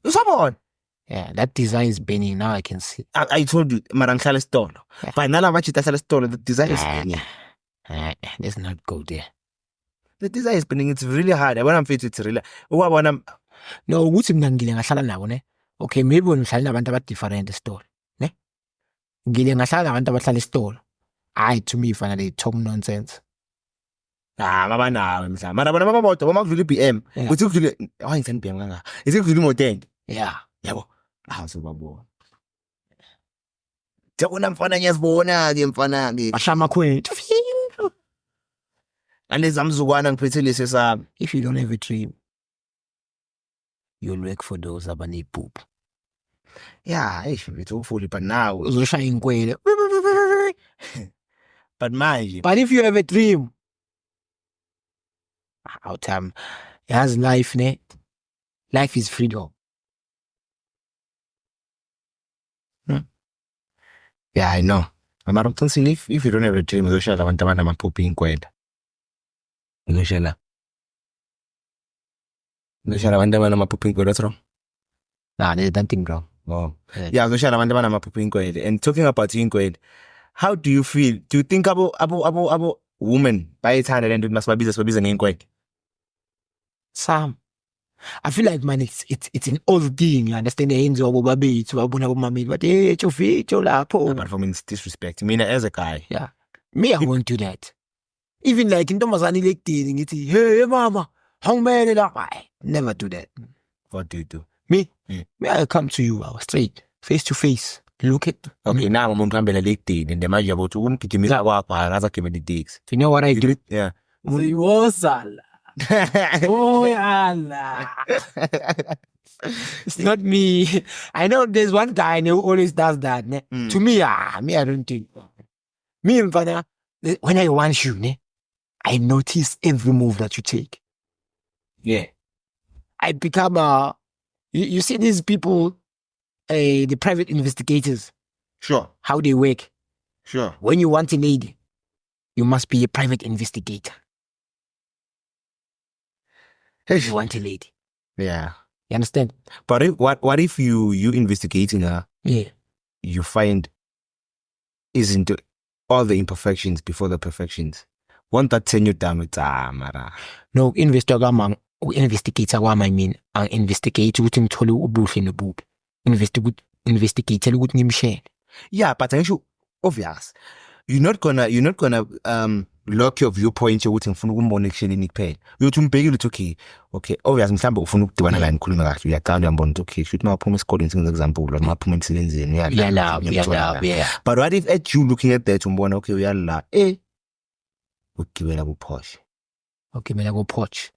Someone. Yeah, that design is burning. Now I can see. I told you, Maranchal store. But now I'm actually store. The design is burning. Let's not go there. The design is burning. It's really hard. When I'm fit, it's really. When I'm no, ukuthi mina ngile ngahlala nabo ne. Okay, maybe when ngihlala nabantu aba different store, ne? Ngile ngahlala nabantu abahlala store. To me finally talk nonsense. Mabanawe mhla. Mara bona babamoto bamakudlula iBM. Uthi ukudlula ngithanda iBM kanga. Ithi ukudlula imoto enhle. Yeah. Yabo. Sobabona. Jabona mfana ngiyazibona ke mfana ke. Bashama khwethu. Anezamzukwana ngiphethe lesi sami. If you don't have a dream, you'll work for those abanephupho. Yeah, it's hopefully but now Uzoshaya inkwele. but manje. But if you have a dream, has life, ne? Life is freedom. Yeah, I know. Mara uqinisile if you don't have a dream uzoshaya abantu abanamaphupho inkwela. Uzoshaya abantu abanamaphupho inkwela. What's wrong? Nah, there's nothing wrong. Oh. Yeah, uzoshaya abantu abanamaphupho inkwela. And talking about inkwela, how do you feel? Do you think abo women bayithanda lento masibabiza ngenkwela? Some. I feel like, man, it's an old thing. You understand? The ends of baby to abuna mami, but But for me, it's disrespect. I mean, as a guy. Yeah. Me, I won't do that. Even like in Thomasani like dating, it's hey mama, how many I never do that. What do you do? Me? Me, I come to you straight, face to face. look at. Okay, now umuntu uhambela le kudeni and manje yabo uthi ungigijimisa kwapha ngaze agibele itaxi. You know what I do? Yeah. Uyosala. Oyala. It's not me. I know there's one guy who always does that. Ne? To me, I don't think. Me, mfana, when I want you, ne, I notice every move that you take. Yeah. I become you see these people, the private investigators, Sure. how they work. Sure. When you want a lady, you must be a private investigator. You want a lady. Yeah. You understand? But what if you investigating her, Yeah. you find isn't all the imperfections before the perfections? Won't that turn you down with mara? No, investigator kwami, I mean, investigate ukuthi ngithole ubuhle nobubi. Investigate ukuthi ngimshare. Yeah, but I should obvious. You're not gonna lock your viewpoint ukuthi ngifuna ukumbona ekuhleleni kuphela. Uyothi umbhekile uthi okay, obvious mhlawumbe ufuna ukudibana naye nikhuluma kahle. Uyaqala uyambona ukuthi okay, shoot maphuma esikoleni senze example noma maphuma emsebenzini Yeah. But what if at you looking at that umbona okay uyala ukugibela ku Porsche. Okay, mina go Porsche.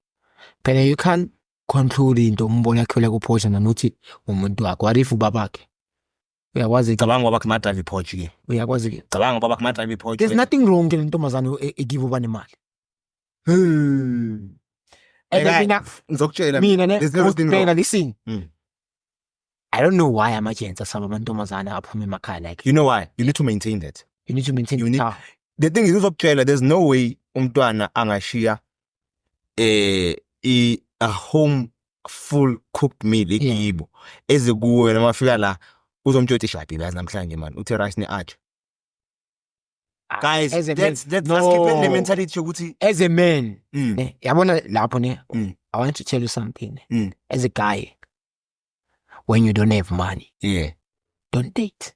Phela you can't conclude into umbona yakhe ku Porsche nanokuthi umuntu wakhe. What if ubabakhe? Uyakwazi Cabanga ngoba kuma drive Porsche ke. Uyakwazi ke. Cabanga ngoba kuma drive Porsche. There's nothing wrong with intombazana egive ubani imali. Ngizokutshela mina there's nothing wrong. listen. I don't know why amajenza saba amantombazana aphuma emakhaya like. You know why? You need to maintain that. You need to maintain The thing is uzokutshela there's no way umntwana angashiya a home full cooked meal ikibo eze kuwe noma fika la uzomtshela shaphi bazi namhlanje man uthi rice ne arch. Guys, that's keep the mentality ukuthi as a man, yabona lapho ne, I want to tell you something. As a guy, when you don't have money, don't date.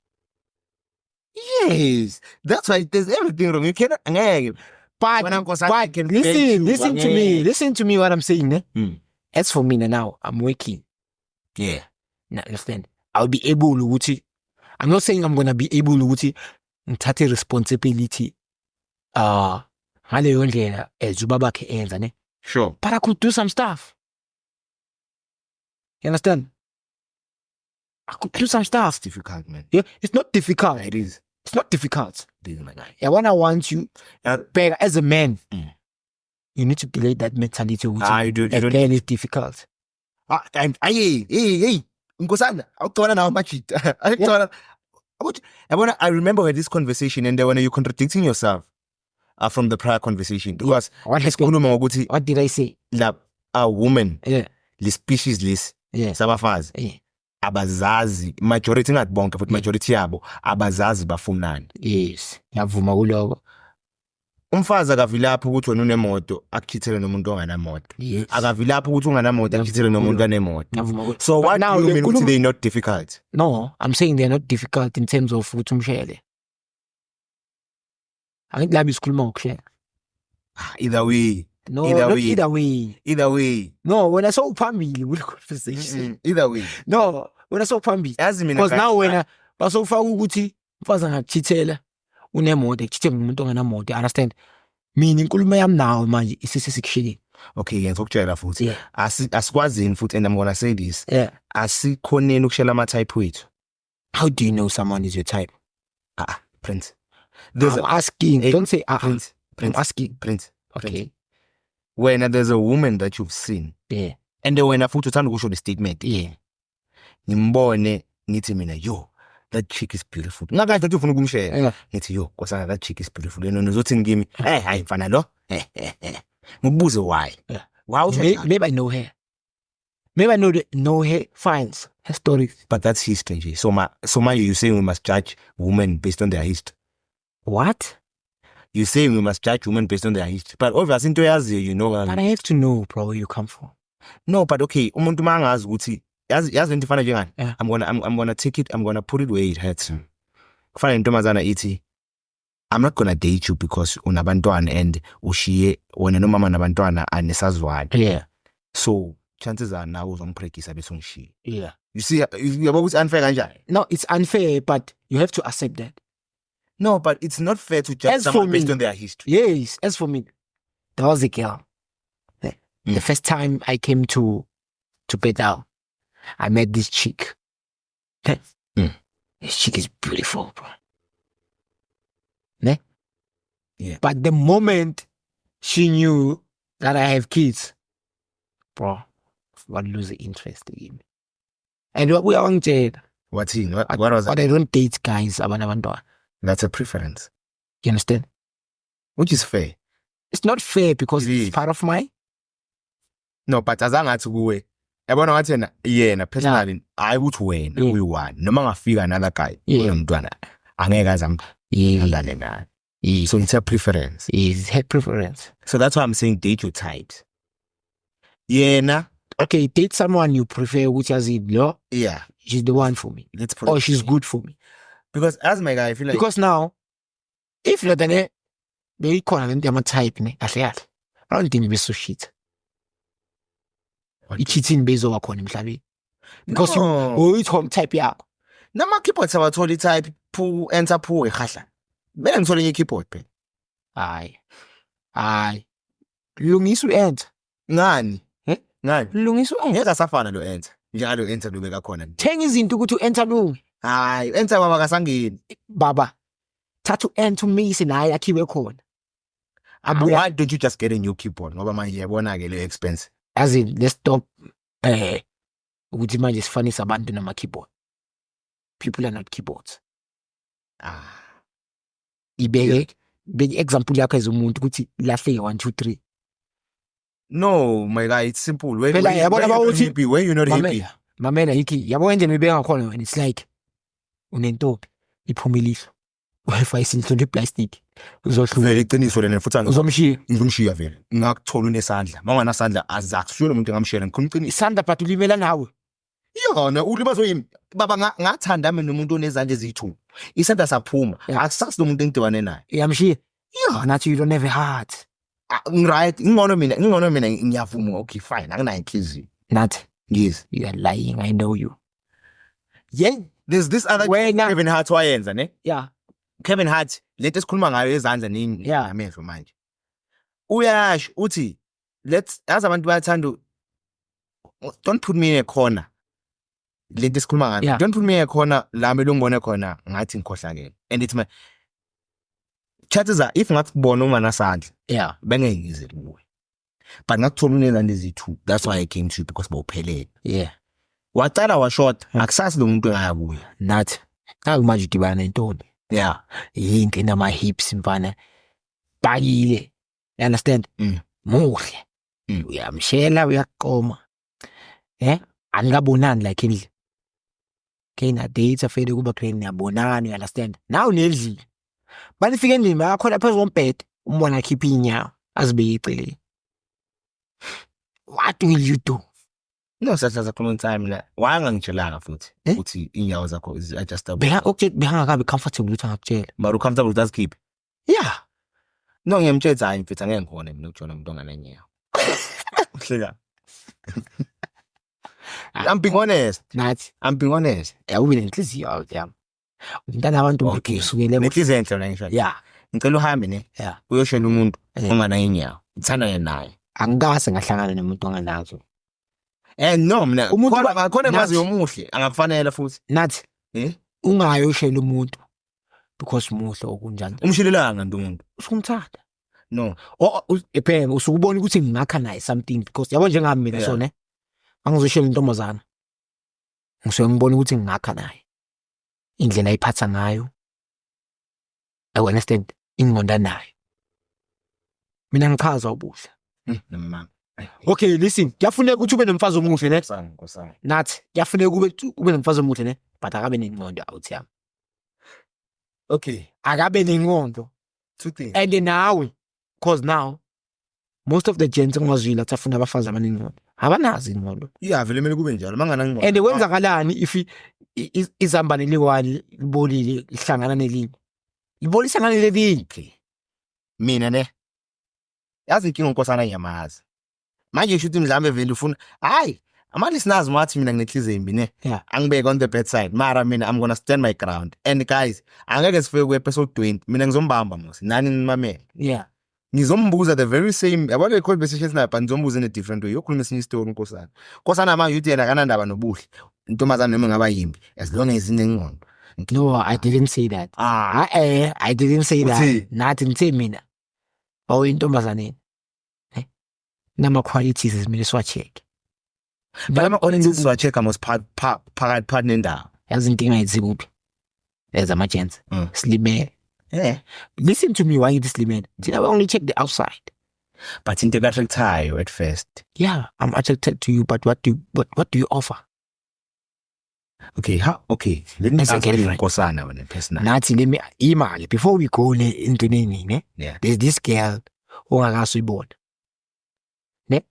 Yes, that's why there's everything wrong. You cannot. But listen to me what I'm saying. Ne? As for me now, I'm working. Yeah. Now, understand? I'll be able to. I'm not saying I'm gonna be able to take responsibility. Ngaleyo ndlela ezubabakhe enza ne. Sure. But I could do some stuff. You understand? I could do some stuff. It's difficult, man. Yeah, it's not difficult. It is. It's not difficult. It is, my guy. Yeah, when I want you, but as a man, you need to delete that mentality. You don't. Again, it's difficult. Hey, Nkosana, awucabana nawo amajita. I remember this conversation and when you're contradicting yourself from the prior conversation because what did I say? A woman, the species list, sabafazi, abazazi, majority not bonke, but majority yabo, abazazi bafunani. Yes, yavuma kuloko. Umfazi akavilapha ukuthi wena unemoto akukhithele nomuntu onganamoto. Akavilapha ukuthi unganamoto akukhithele nomuntu onemoto. So what do you mean ukuthi they're not difficult? No, I'm saying they're not difficult in terms of ukuthi umshele. Angithi labi sikhuluma ngokushela. Either way. No, either way. No, when I saw phambili with conversation. Either way. No, when I saw phambili. Because now when basofaka ukuthi umfazi angakuchithela unemoto ekuchithele umuntu onganamoto, understand? Mina inkulumo yami nawo manje isesekushileni. Okay, ngizokutshela futhi. Asikwazini futhi and I'm going to say this. Asikhoneni ukushela ama type wethu. How do you know someone is your type? Prince. I'm asking. Don't say Prince. I'm asking. Prince. Okay. When there's a woman that you've seen. Yeah. And then when I futhi uthanda ukusho the statement. Yeah. Ngimbone nithi mina yo that chick is beautiful. Ngakade uthi ufuna ukumshare. Nithi yo Nkosana that chick is beautiful. Yena uzothi ngimi hayi mfana lo. Ngibuze why. Maybe I know her. Maybe I know her files, her stories. But that's history. So you saying we must judge women based on their history. What? You say we must judge women based on their history. But obviously into yazi you know. But I have to know bro where you come from. No, but okay, umuntu mangazi ukuthi yazi into ifana njengani. I'm gonna take it, I'm gonna put it where it hurts. Kufana intombazana ithi I'm not gonna date you because unabantwana and ushiye wena nomama nabantwana anisazwana. Yeah. So chances are now uzongiprekisa bese ungishiye. Yeah. You see, yabo ukuthi unfair kanjani? No, it's unfair, but you have to accept that. No, but it's not fair to judge As for someone me- based on their history. Yes, as for me, there was a girl. The first time I came to Bedau, I met this chick. Okay? This chick is beautiful, bro. Ne? Yeah. But the moment she knew that I have kids, bro, I lose the interest in me. And what we are on Jade, What was but that? I don't date guys. That's a preference, You understand? which is fair. It's not fair because It is. it's part of my. No, but azangathi kuwe. Yabona ngathi yena personally I would win. Yeah. We won. Noma ngafika another guy. Yeah. Umntwana angeke aze amthandane naye. Yes. So it's a preference. Is her preference. So that's why I'm saying date your types. Yena, Okay, date someone you prefer, which has it, no, yeah. she's the one for me. Let's put Or it she's this way. good for me. Because as my guy, I feel like Because now, if not then they call them a type, ne, I don't think it's so shit. What? It's cheating based over on him, because No. you it's home type yeah. nama keyboard sawatholi type pu enter pu ekhahla. Bela ngithole nye keyboard phela. Aye. Lungisu end. Ngani? Eh? Ngani? Lungisu end. Ngeke asafana lo enter. Njalo enter lo beka khona. Thenga izinto ukuthi enter lungi. Hayi, enter baba kasangeni. Baba. Thathu enter umisi naye akhiwe khona. Abuya. Why don't you just get a new keyboard? Ngoba manje yabona ke le expensive. As in, let's stop ukuthi manje sifanisa abantu nama keyboard. People are not keyboards. Ibeke big example yakho ezomuntu ukuthi lahleke 1 2 3. No, my guy, it's simple. When Phela yabona bawuthi you're not happy. mamela yiki yabo nje nibeka ngakhona when it's like unentombi iphumilisa. Wi-Fi isinhlonto iplastic. Uzohluka Vele iqiniso lena futhi uzomshiya. ngizomshiya vele. Ngakuthola unesandla. Mangana sandla azakushiya lo muntu engamshiyela ngikhuluma iqiniso. Isandla but ulimela nawe. Yona ulibazo yimi. Baba ngathanda mina nomuntu onezandla ezithu. Isandla saphuma. Yeah. Akusazi lo muntu engidibane naye. Iyamshiya. Yeah, nathi you don't have a heart. Right, ngcono mina ngiyavuma. Okay, fine. Anginayo inhliziyo. Nathi Yes. you are lying, I know you. Yeah. There's this other Wena Kevin Hart wayenza, ne? yeah. Kevin Hart lento esikhuluma ngayo ezandla nini Yeah. amehlo manje. Uyasho uthi as abantu bayathanda don't put me in a corner. Lento esikhuluma ngayo. Yeah. Don't put me in a corner la mina ngibone khona ngathi ngikhohlakele. And it's my chances are if ngakubona uma nasandla Yeah. bengeke ngize kuwe. But ngakuthola unezandla ezithu. That's why I came to you because bawuphelele. Yeah. Wacala washort akusazi lo muntu engaya kuye. Nathi nawe manje udibana nentombi. Yeah. Yinke nama hips mfana. Bakile. You understand? Muhle. Uyamshela uyaqoma. Anikabonani like endle. Okay, na dates afede kuba clean niyabonana, you understand? Now unedlile. Banifike endlini bayakhona phezulu kombhede, umbona akhipha inyawo, azibeke eceleni. What will you do? No, sahlala khona time la. Wangangitshelanga futhi ukuthi inyawo zakho is adjustable. Behangakabi comfortable ukuthi angakutshela. But ucomfortable with us keep. Yeah. No, ngiyamtshela hayi mfethu angeke ngikhona mina ukujona umuntu onganenyawo. Hleka. I'm being honest. Nathi I'm being honest. ube nenhliziyo out yami. Ngintana abantu Okay. usukele Nenhliziyo enhle la ngisho. yeah. Ngicela uhambe ne. Yeah. Uyoshela umuntu Yeah. onganayo inyawo. Ngithanda naye. Angikase ngahlangana nomuntu onganazo. No mina Umuntu khona nathi- mazi yomuhle angafanele futhi. Nathi ungayoshela umuntu because muhle okunjani. Umshilelanga nto umuntu. Usumthanda. No. Phela usukubona ukuthi ngingakha naye something because yabo njengami mina Yeah. so ne. Angizoshela intombazana. Ngisuke ngibona ukuthi ngingakha naye. Indlela ayiphatha ngayo. I understand ingonda nayo. Mina ngichaza ubuhle. Mama. Okay, listen, kuyafuneka ukuthi ube nomfazi omuhle ne. Nkosana. Nathi kuyafuneka ube nomfazi omuhle ne, but akabe nenqondo out yami. Okay. Akabe nenqondo. Two things. And nawe because now most of the gents engazwile athafuna abafazi abaninqondo. Abanazi inqondo. Yeah, vele kumele kube njalo mangana ngqondo. And wenzakalani if izambane likwani libolile lihlangana nelinye. Libolisa ngane lelinye. Mina ne. Yazi inkinga unkosana ngiyamazi. Manje shuthi mdlambe vele ufuna hayi ama-listeners mathi mina nginenhliziyo embi ne Yeah. angibeke on the bad side mara mina I'm gonna stand my ground and guys angeke sifike ku-episode 20 mina ngizombamba mos nani nimamele Yeah. ngizombuza the very same yabona i-conversation sniper ngizombuza in a different way yokhuluma esinye isitori nkosana manje uthi yena akanandaba nobuhle intombazane noma ngaba yimbi as long as inengqondo No, I didn't say that. I didn't say that. Uthi? Nathi ngithe mina. Intombazane. Nama-qualities esimele siwa-check. but ama-qualities siwa-check-a mos phakathi nendawo Yazi inkinga yethu zikuphi? As ama-gents. Silimele. Listen to me why ngithi silimele. Thina we only check the outside. but into eka-attract-ayo at first. Yeah, I'm attracted to you, but what do you offer? Okay, let me Let's ask get it you right. nkosana wena personal. Nathi imali before we go into nini ne? Yeah. There's this girl ongakaze uyibona. Ne?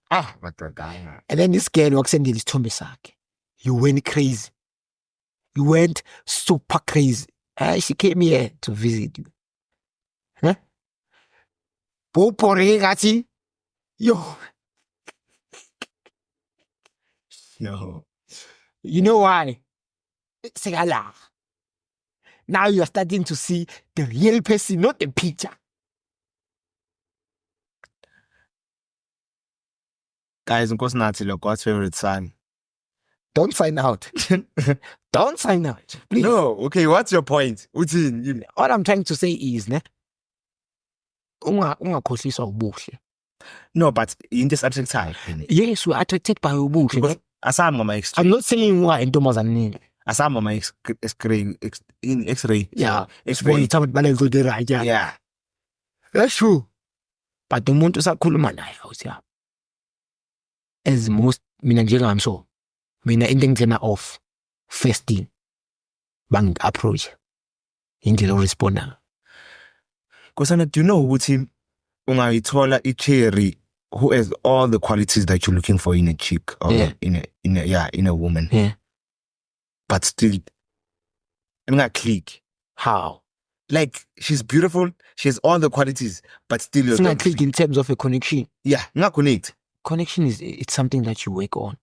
Madodana. And then this girl wakusendela isithombe sakhe. You went crazy. You went super crazy. She came here to visit you. Huh? Popore ngathi. Yo. No. You know why? Segala. Now you are starting to see the real person, not the picture. Guys, nkosinathi lo God's favorite son. Don't sign out. Don't sign out. Please. No, okay, what's your point? Uthini? All I'm trying to say is, ne? Ungakhohliswa ubuhle. No, but into attract-ayo. Yes, we're attracted by ubuhle. Because Ne? asami ngama-extreme. I'm not saying why intombazane. Asami ngama-X-ray. Yeah. X-ray. It's about right. Yeah. Yeah. That's true. But umuntu usakhuluma naye awusiya. As most mina njengami so. Mina into engithena off first thing bang approach indlela responda. Nkosana, do you know ukuthi ungayithola i-cherry who has all the qualities that you're looking for in a chick or Yeah. in a woman, Yeah. but still click. How? Like she's beautiful, she has all the qualities, but still It's not click in terms of a connection. yeah, connect. Connection it's something that you work on.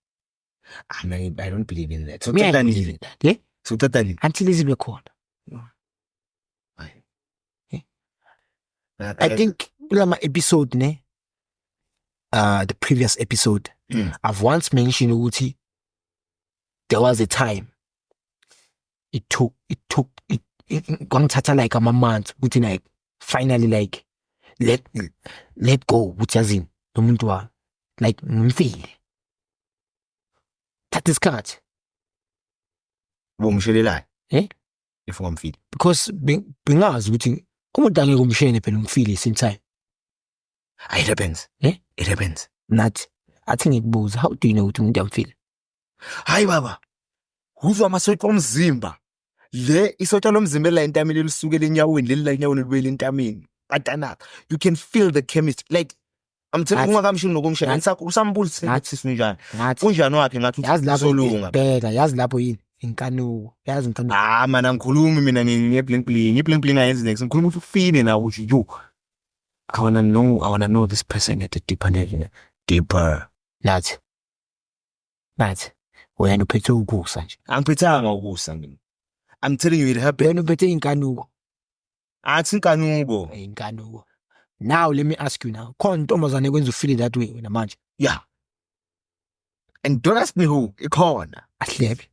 I don't believe in that. So Me, I tatani. believe in that. Yeah. So tatani. Until it's recorded. I think my episode ne the previous episode I've once mentioned ukuthi there was a time it took kwangithatha like a month ukuthi like finally like let go ukuthi yazini nomuntu wa like ngimfile that is cut Bomshelelayo. If I'm feed. because bengazi ukuthi umuntu angeke umshene phela umfile same time It depends. It depends. nathi athi ngikubuza how do you know ukuthi umuntu amfile Hayi baba. Uzwa amasotha omzimba. Le isotha lomzimba la entameni lisuke lenyaweni leli la enyaweni libuyele entameni. Atana. You can feel the chemistry. Like I'm telling you ungakamshini nokumshaya. Ngisakho usambulise Nathi. sinjani. nathi Kunjani wakhe ngathi yazi lapho usolunga. bheka yazi lapho yini inkanuko yazi inkanuko Mana ngikhulumi mina ngeblink bling ayenzi next. Ngikhuluma ukuthi ufine na ukuthi you. I wanna know this person at a deeper level. Deeper. nathi wena uphethe ukusa nje Angiphethanga ukusa mina. I'm telling you it happened. wena uphethe inkanuko Athi inkanuko. inkanuko now let me ask you now khona intombazane kwenza ufeel that way wena manje Yeah. And don't ask me who. Ikhona. ahlebe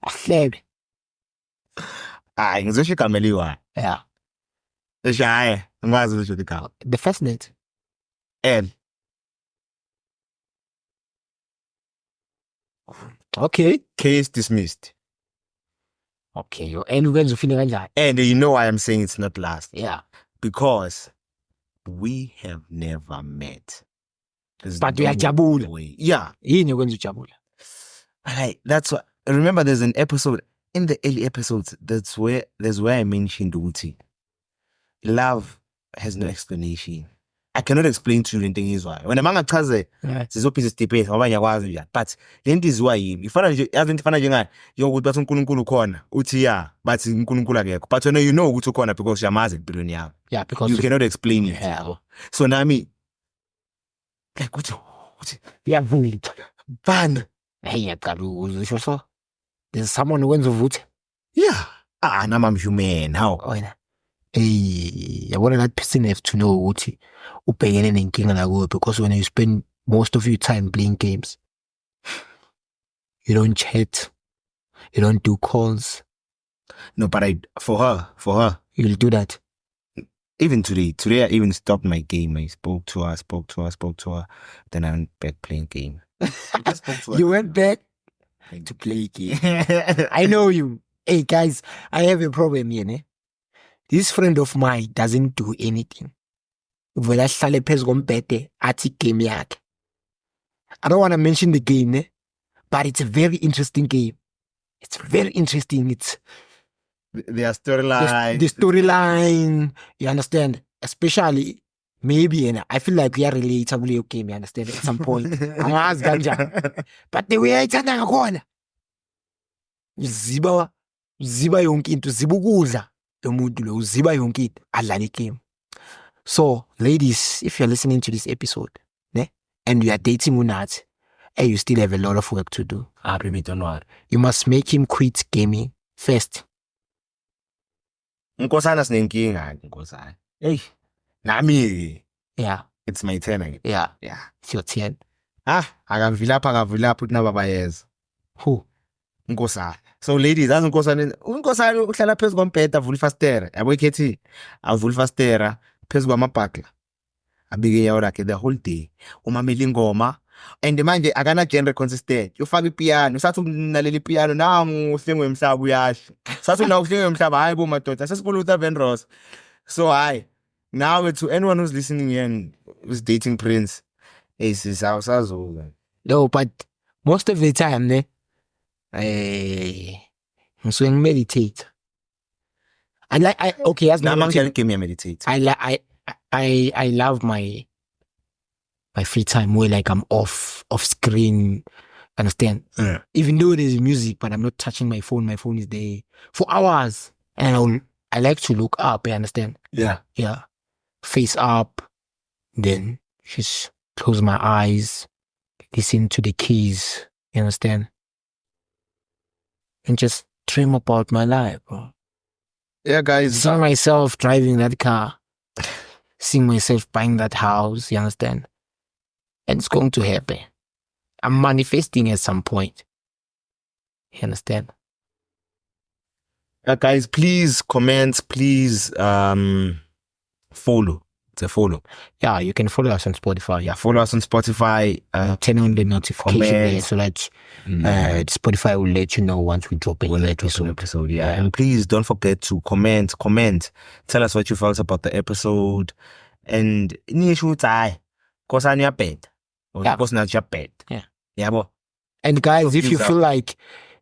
ahlebe Hayi ngizosho igama eliwa. yeah Eshaye, ngazi ukuthi igama. the first net L. okay Case dismissed. okay yo and ukwenza ufeel kanjani And you know why I'm saying it's not last. yeah Because we have never met. There's But no uyajabula. way. Yeah. yini ukwenza ujabula Like that's what remember there's an episode in the early episodes that's where I mentioned ukuthi love has no explanation. I cannot explain to you into izwayo. Wena mangachaze yeah sizophisa debate ngoba ngiyakwazi njani. But lento izwa yini? Ifana nje yazi into ifana njengayo yokuthi bathi uNkulunkulu khona. Uthi yeah, bathi uNkulunkulu akekho. But wena you know ukuthi ukhona because uyamazi empilweni yakho. yeah because You cannot explain it. yeah So nami like ukuthi Iyavutha. bani? Hey, ngiyaqala uzisho so. There's someone who vutha. Yeah. Nami I'm human. How? Wena. Hey, yabona that person have to know ukuthi ubhekene nenkinga nakuyo, because when you spend most of your time playing games, you don't chat, you don't do calls. No, but for her, You'll do that. even today I even stopped my game. I spoke to her. Then I went back playing game. I spoke to her. You went back to play game. I know you. Hey guys, I have a problem here, ne? This friend of mine doesn't do anything. Vele ahlale phezu kombhede athi game yakhe. I don't want to mention the game, ne? But it's a very interesting game. It's very interesting. It's Their storyline. the storyline, you understand? Especially maybe, and I feel like we are relatable your game, you understand? At some point. Angazi kanjani. But the way ayithanda ngakhona. Uziba yonke into, uziba ukudla lo muntu lo, uziba yonke into, adlala igame. So, ladies, if you're listening to this episode, ne, and you are dating Unat, hey, you still have a lot of work to do. Baby, don't worry. You must make him quit gaming first. Nkosana sinenkinga Nkosana. Hey, nami. Yeah, It's my turn again. yeah, Yeah. it's your turn. Akavila uthi nababayeza. Who? Nkosana. So ladies, azi Nkosana uhlala phezu kombhede avula ifastera. Yabo ikhethi avula ifastera phezu kwamabhakla. Abike yawo lakhe the whole day. Umamela ingoma. And manje akana genre consistent. Ufaka ipiano, sathi unalela ipiano nangu uhlengwe emhlaba uyasho. Sathi una uhlengwe emhlaba hayi bo madoda. Sesibona uTha Van Ross. So now to anyone who's listening here and who's dating Prince, is awusazola. No, but most of the time, ne, so meditate. Okay, as Now my man can give me a meditate. I love my free time where like I'm off screen. Understand? Yeah. Even though there's music, but I'm not touching my phone. My phone is there for hours, and I like to look up. You understand? Yeah. Yeah, face up, then just close my eyes, listen to the keys. You understand? And just dream about my life, bro. Yeah, guys. Saw myself driving that car, seeing myself buying that house. You understand? And it's going to happen. I'm manifesting at some point. You understand? Guys, please comment, please follow. It's a follow. Yeah, you can follow us on Spotify. Yeah, follow us on Spotify. Turn on the notification there comment. so that Spotify will let you know once we drop a new episode. Yeah. And please don't forget to comment. Tell us what you felt about the episode. And cause I'm your bed. Or Yeah. cause not your bed. Yeah. Yeah, but And guys, So if you views feel out. like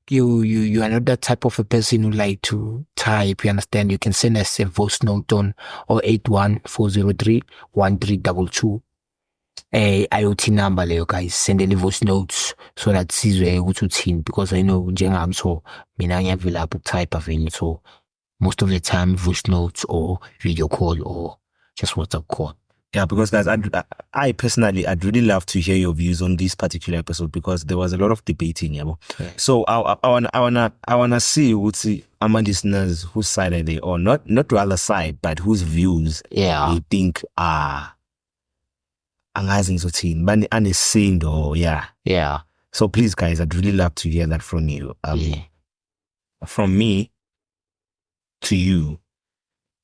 you are not that type of a person who like to type, you understand, you can send us a voice note on 081-403-1322. IoT number leyo guys, send any voice notes so that sizwe ukuthi uthini, because I know njengami so mina ngiyavela up type aveni, so most of the time voice notes or video call or just WhatsApp call. yeah, because guys, I personally, I'd really love to hear your views on this particular episode because there was a lot of debating. Yeah, Yeah. so I wanna see our listeners whose side are they on, not the other side, but whose views Yeah. they think are angazi ngizothini bani anesindo. Yeah. Yeah. So please, guys, I'd really love to hear that from you. Yeah. From me to you,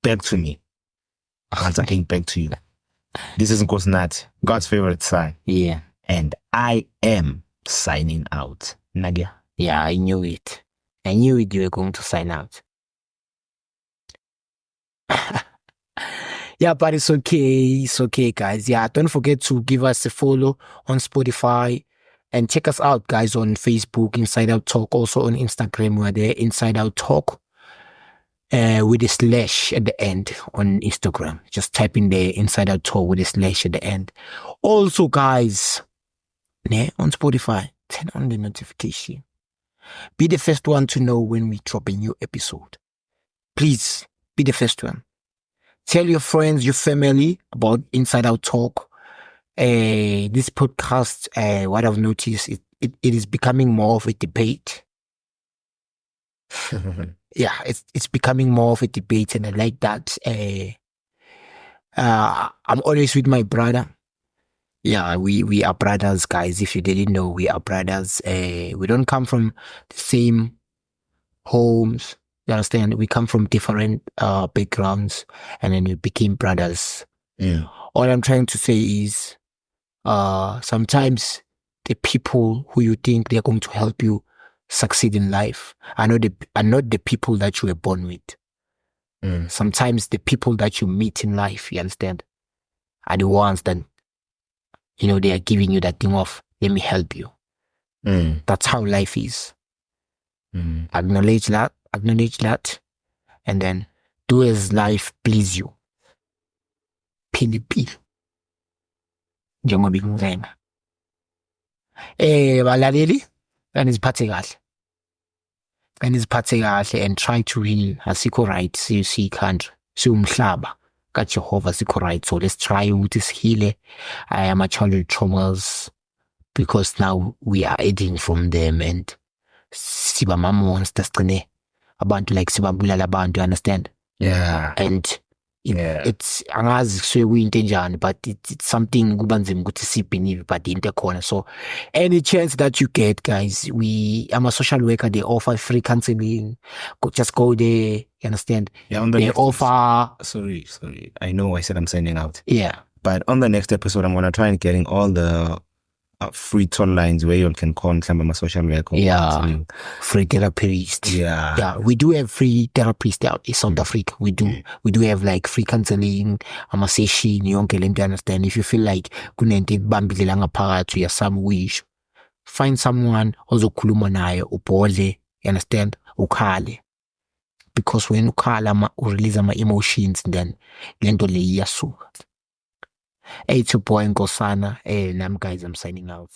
back to me. Once again, back to you. This is Nkosinathi, God's favorite son, Yeah. and I am signing out. Nagia. Yeah, I knew it. I knew it, you were going to sign out. Yeah, but it's okay. It's okay, guys. Yeah, don't forget to give us a follow on Spotify and check us out, guys, on Facebook, Inside Out Talk. Also on Instagram, we're there, Inside Out Talk, with a slash at the end on Instagram. Just type in there, Inside Out Talk with a slash at the end. Also, guys, on Spotify, turn on the notification. Be the first one to know when we drop a new episode. Please, be the first one. Tell your friends, your family about Inside Out Talk. this podcast, what I've noticed, it is becoming more of a debate. Yeah, it's becoming more of a debate, and I like that. I'm always with my brother. Yeah, we are brothers, guys. If you didn't know, we are brothers. We don't come from the same homes. You understand? We come from different backgrounds, and then we became brothers. Yeah. All I'm trying to say is, sometimes the people who you think they're going to help you succeed in life are not the people that you were born with. Sometimes the people that you meet in life, you understand, are the ones that, they are giving you that thing of, let me help you. That's how life is. Acknowledge that, and then do as life please you. Philippi. Njengoba ikuncenga. Balaleli, kaniziphathe kahle and try to really asikho right country siwumhlaba kaJehova sikho right, so let's try ukuthi sihile ama-childhood traumas, because now we are eating from them and siba ma-monsters sigcine abantu like sibabulala abantu, you understand? Yeah. And Yeah. it's angazi kusuke kuyinto enjani, but it's something kuba nzima ukuthi sibelieve, but into ekhona. So any chance that you get, guys, I'm a social worker, they offer free counseling. Just go there, you understand? Yeah, on the They next offer sorry. I know I said I'm signing out. yeah. But on the next episode, I'm gonna try and getting all the free toll lines where you can call my social worker. Yeah. Free therapist. Yeah. Yeah, we do have free therapists out in South Africa. We do have like free counseling, ama-session, yonke lento, understand? If you feel like kunento ekubambilela ngaphakathi, uya some wish, find someone ozokhuluma naye, ubhodle, you understand? Ukhale. Because when ukhala, release ama-emotions, then lento le iyasuka. Hey, it's your boy Nkosana. Hey, guys, I'm signing out.